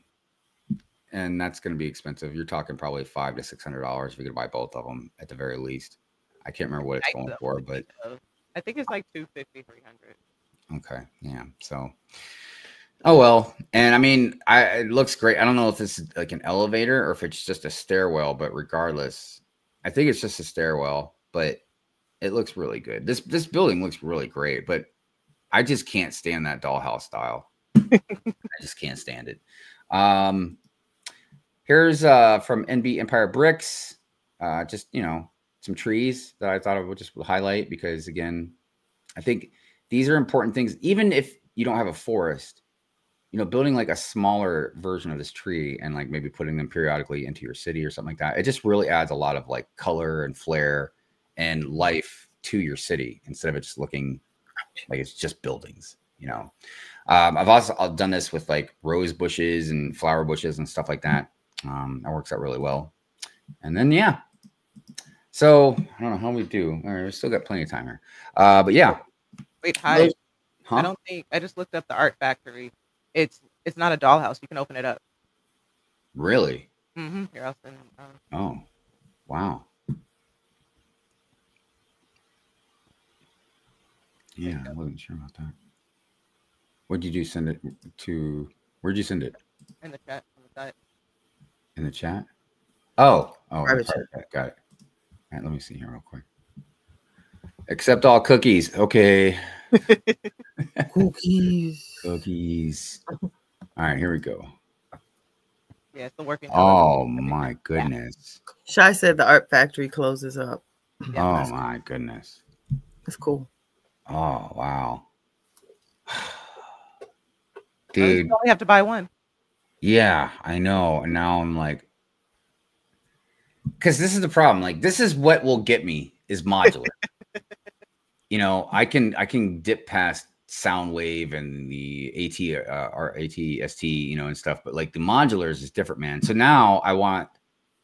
and that's going to be expensive. You're talking probably $500 to $600 if you're going to buy both of them at the very least. I can't remember what it's going for, but I think it's like $250, $300. Okay, yeah. So, oh well. And I mean, it looks great. I don't know if this is like an elevator or if it's just a stairwell, but regardless, I think it's just a stairwell. But it looks really good. This building looks really great, but I just can't stand that dollhouse style. I just can't stand it. Here's from NB Empire Bricks. Just, you know, some trees that I thought I would just highlight because, again, I think these are important things. Even if you don't have a forest, you know, building like a smaller version of this tree and like maybe putting them periodically into your city or something like that, it just really adds a lot of like color and flair and life to your city instead of it just looking like it's just buildings, you know. I've also done this with like rose bushes and flower bushes and stuff like that. That works out really well. And then, yeah. So I don't know how we do. All right, we still got plenty of time here. But yeah. Wait, hi. Huh? I don't think I just looked up the art factory. It's not a dollhouse. You can open it up. Really? Mm-hmm. Here, I'll send. Oh, wow. Yeah, I wasn't sure about that. What'd you do? Send it to? Where'd you send it? In the chat. On the side. In the chat? Oh, Private chat. Got it. All right, let me see here real quick. Accept all cookies. Okay. Cookies. All right, here we go. Yeah, it's the working. Oh my goodness. Shy said the art factory closes up. Yeah, oh my goodness. That's cool. Oh wow. Dude. You only have to buy one. Yeah, I know. And now I'm like, because this is the problem. Like, this is what will get me is modular. You know, I can dip past Soundwave and the ATST, you know, and stuff, but like the modulars is different, man. So now I want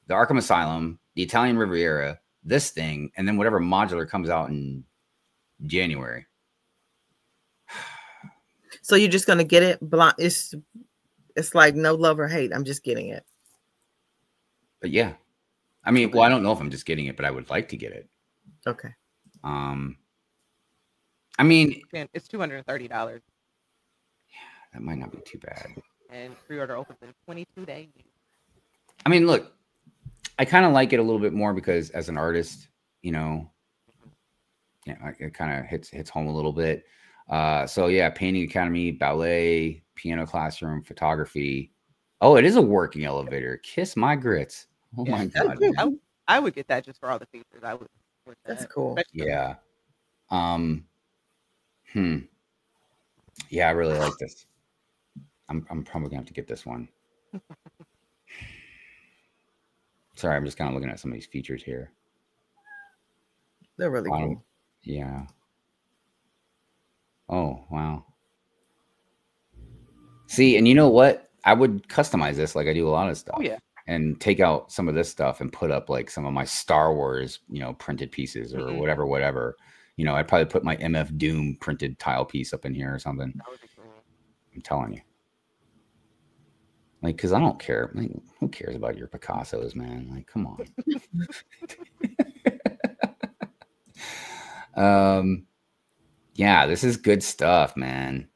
the Arkham Asylum, the Italian Riviera, this thing, and then whatever modular comes out in January. So you're just gonna get it? It's like no love or hate. I'm just getting it. But yeah, I mean, well, I don't know if I'm just getting it, but I would like to get it. Okay. I mean, it's $230. Yeah, that might not be too bad. And pre-order opens in 22 days. I mean, look, I kind of like it a little bit more because as an artist, you know, yeah, it kind of hits home a little bit. So yeah, painting academy, ballet, piano classroom, photography. Oh, it is a working elevator. Kiss my grits. Oh yeah, my god. I would get that just for all the features. I would. That's cool. Yeah. Yeah, I really like this. I'm probably gonna have to get this one. Sorry, I'm just kind of looking at some of these features here. They're really cool. Yeah. Oh, wow. See, and you know what? I would customize this like I do a lot of stuff. Oh, yeah. And take out some of this stuff and put up like some of my Star Wars, you know, printed pieces or whatever. You know, I'd probably put my MF Doom printed tile piece up in here or something. That would be cool. I'm telling you. Like, because I don't care. Like, who cares about your Picassos, man? Like, come on. Yeah, this is good stuff, man.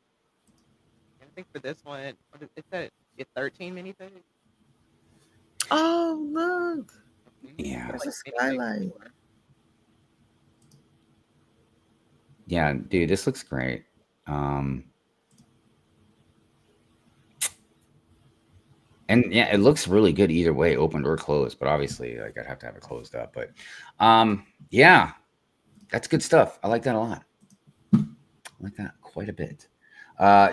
I think for this one, it said it's 13 minifigs. Oh, look. Yeah. There's a skylight. Yeah, dude, this looks great. And yeah, it looks really good either way, opened or closed, but obviously like I'd have to have it closed up. But yeah, that's good stuff. I like that a lot. I like that quite a bit.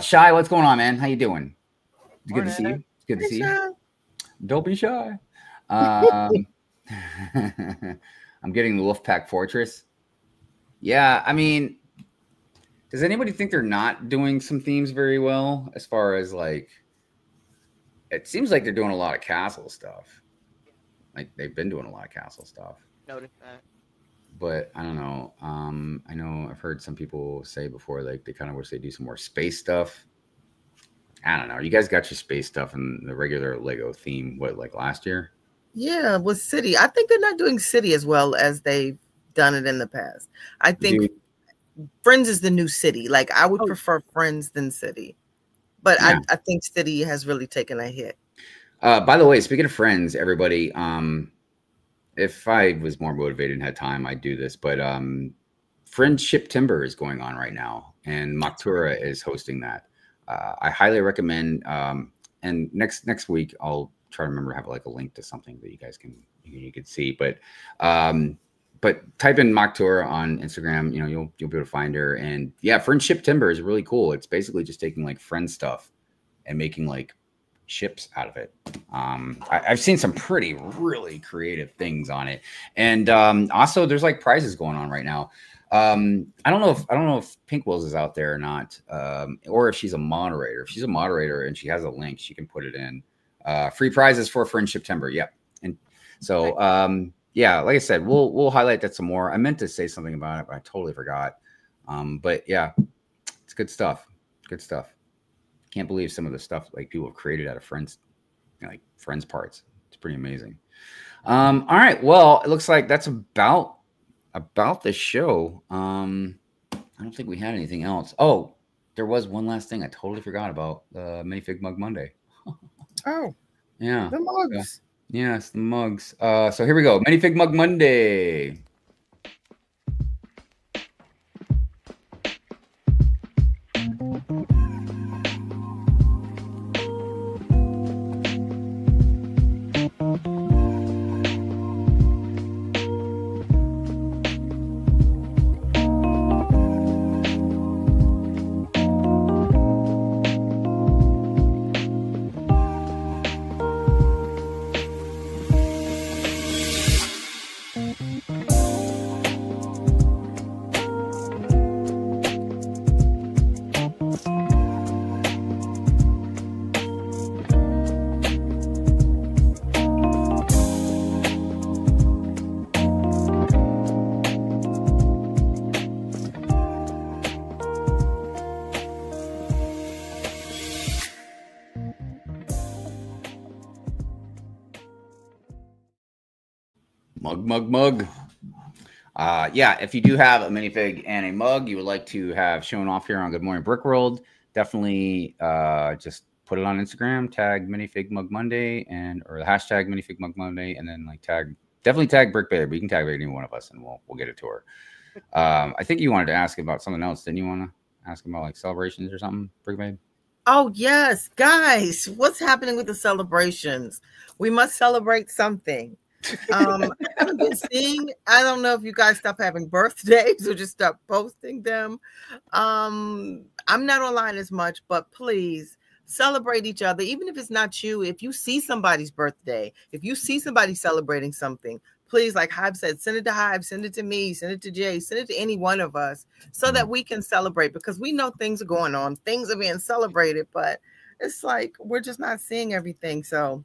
Shy, what's going on, man? How you doing? It's good to see you. It's good to see you. Don't be shy. I'm getting the Wolfpack Fortress. Yeah, I mean, does anybody think they're not doing some themes very well as far as like? It seems like they're doing a lot of castle stuff. Like they've been doing a lot of castle stuff. Notice that. But I don't know. I know I've heard some people say before, like they kind of wish they do some more space stuff. I don't know. You guys got your space stuff in the regular Lego theme. What, like last year? Yeah, with City. I think they're not doing City as well as they've done it in the past. I think Friends is the new City. Like I would prefer Friends than City. But yeah. I think City has really taken a hit. By the way, speaking of Friends, everybody, if I was more motivated and had time, I'd do this. But Friendship Timber is going on right now, and Maktura is hosting that. I highly recommend. And next week, I'll try to remember to have like a link to something that you guys can see. But type in Maktura on Instagram. You know, you'll be able to find her. And yeah, Friendship Timber is really cool. It's basically just taking like friend stuff and making like ships out of it. I've seen some really creative things on it, and also there's like prizes going on right now. I don't know if Pink Wills is out there or not, or if she's a moderator. If she's a moderator and she has a link, she can put it in. Free prizes for Friendship Timber. Yep. And so yeah, like I said, we'll highlight that some more. I meant to say something about it, but I totally forgot. But yeah, it's good stuff. Good stuff. Can't believe some of the stuff like people have created out of Friends, like Friends parts. It's pretty amazing. All right. Well, it looks like that's about the show. I don't think we had anything else. Oh, there was one last thing I totally forgot about. Minifig Mug Monday. Oh, yeah. The mugs. Yes, the mugs. So here we go. Minifig Mug Monday. Mug. Yeah, if you do have a minifig and a mug you would like to have shown off here on Good Morning Brick World, definitely just put it on Instagram, tag Minifig Mug Monday or the hashtag Minifig Mug Monday, and then like definitely tag Brick Babe. You can tag any one of us and we'll get it to her. I think you wanted to ask about something else. Didn't you want to ask about like celebrations or something, Brick Babe? Oh yes, guys, what's happening with the celebrations? We must celebrate something. I haven't been seeing. I don't know if you guys stop having birthdays or just stop posting them. I'm not online as much, but please celebrate each other, even if it's not you. If you see somebody's birthday, if you see somebody celebrating something, please, like Hive said, send it to Hive, send it to me, send it to Jay, send it to any one of us so that we can celebrate, because we know things are going on, things are being celebrated, but it's like we're just not seeing everything. So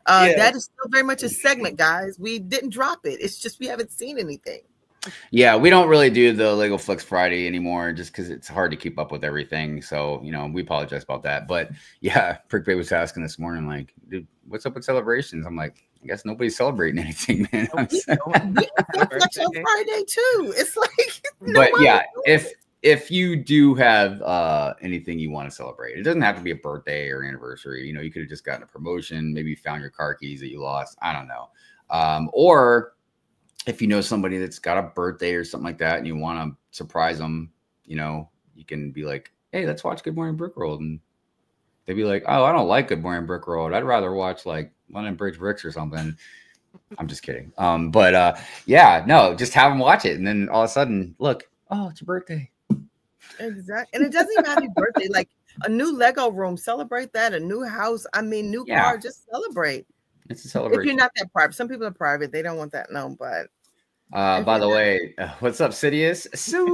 that is still very much a segment, guys. We didn't drop it. It's just we haven't seen anything. Yeah, we don't really do the Lego Flex Friday anymore just because it's hard to keep up with everything. So, you know, we apologize about that. But yeah, Brick Babe was asking this morning, like, dude, what's up with celebrations? I'm like, I guess nobody's celebrating anything, man. We Flex on Friday too. It's like, but yeah, if you do have anything you want to celebrate, it doesn't have to be a birthday or an anniversary. You know, you could have just gotten a promotion. Maybe you found your car keys that you lost. I don't know. Or if you know somebody that's got a birthday or something like that and you want to surprise them, you know, you can be like, hey, let's watch Good Morning Brick World. And they'd be like, oh, I don't like Good Morning Brick World. I'd rather watch like London Bridge Bricks or something. I'm just kidding. Yeah, no, just have them watch it. And then all of a sudden, look, oh, it's your birthday. Exactly. And it doesn't even have your birthday. Like a new Lego room, celebrate that. A new house, I mean, new car, just celebrate. It's a celebration. If you're not that private, some people are private, they don't want that known, but By the way, what's up, Sidious? So,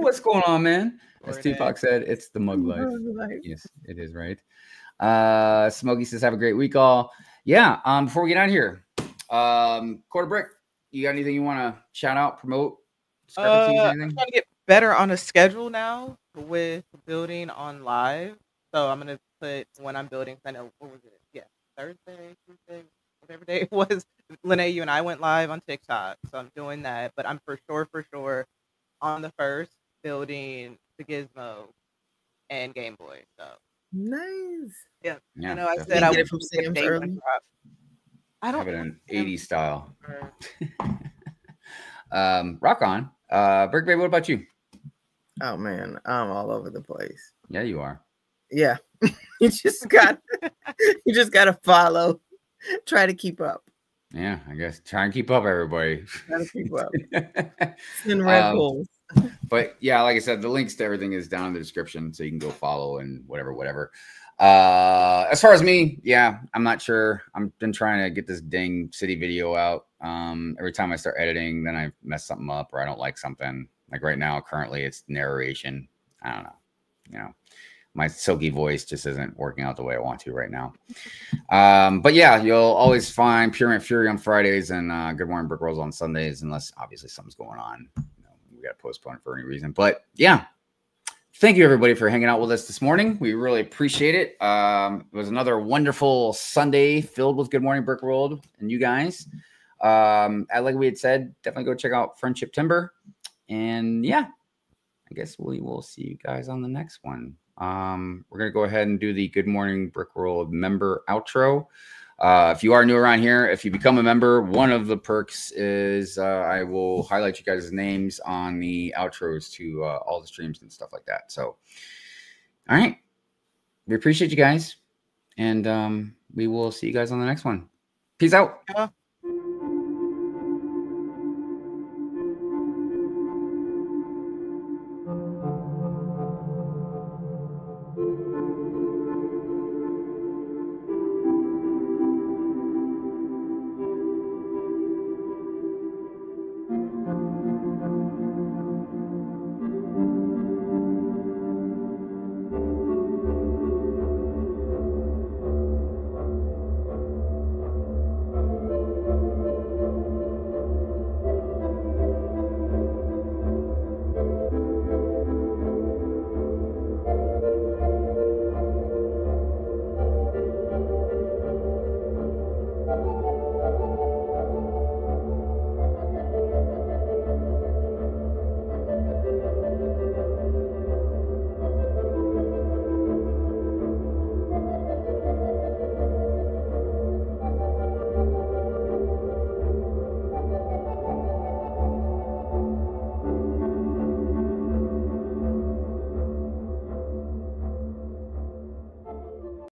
what's going on, man? As Tupac said, it's the mug life. Yes, it is, right? Smokey says, have a great week, all. Yeah, before we get out of here, Quarter Brick, you got anything you want to shout out, promote? I'm trying to get better on a schedule now with building on live. So I'm going to put when I'm building, I know, what was it? Yeah, Thursday, Tuesday, whatever day it was. Lene, you and I went live on TikTok. So I'm doing that. But I'm for sure on the 1st building the Gizmo and Game Boy. So nice. Yeah. I know I said I would get it from Sam's early. I don't have it in 80s style. Rock on. Brick Babe, what about you? Oh man, I'm all over the place. Yeah, you are. Yeah. you just got to follow. Try to keep up. Yeah, I guess try and keep up, everybody. Try to keep up. In Red Bulls. But yeah, like I said, the links to everything is down in the description, so you can go follow and whatever. As far as me, yeah, I'm not sure. I've been trying to get this dang city video out. Every time I start editing, then I mess something up or I don't like something. Like right now, currently it's narration. I don't know. You know, my silky voice just isn't working out the way I want to right now. But yeah, you'll always find Pure and Fury on Fridays and Good Morning Brick Rolls on Sundays, unless obviously something's going on. You know, we got to postpone it for any reason. But yeah. Thank you, everybody, for hanging out with us this morning. We really appreciate it. It was another wonderful Sunday filled with Good Morning Brick World and you guys. Like we had said, definitely go check out Friendship Timber. And yeah, I guess we will see you guys on the next one. We're going to go ahead and do the Good Morning Brick World member outro. If you are new around here, if you become a member, one of the perks is I will highlight you guys' names on the outros to all the streams and stuff like that. So, all right. We appreciate you guys. And we will see you guys on the next one. Peace out.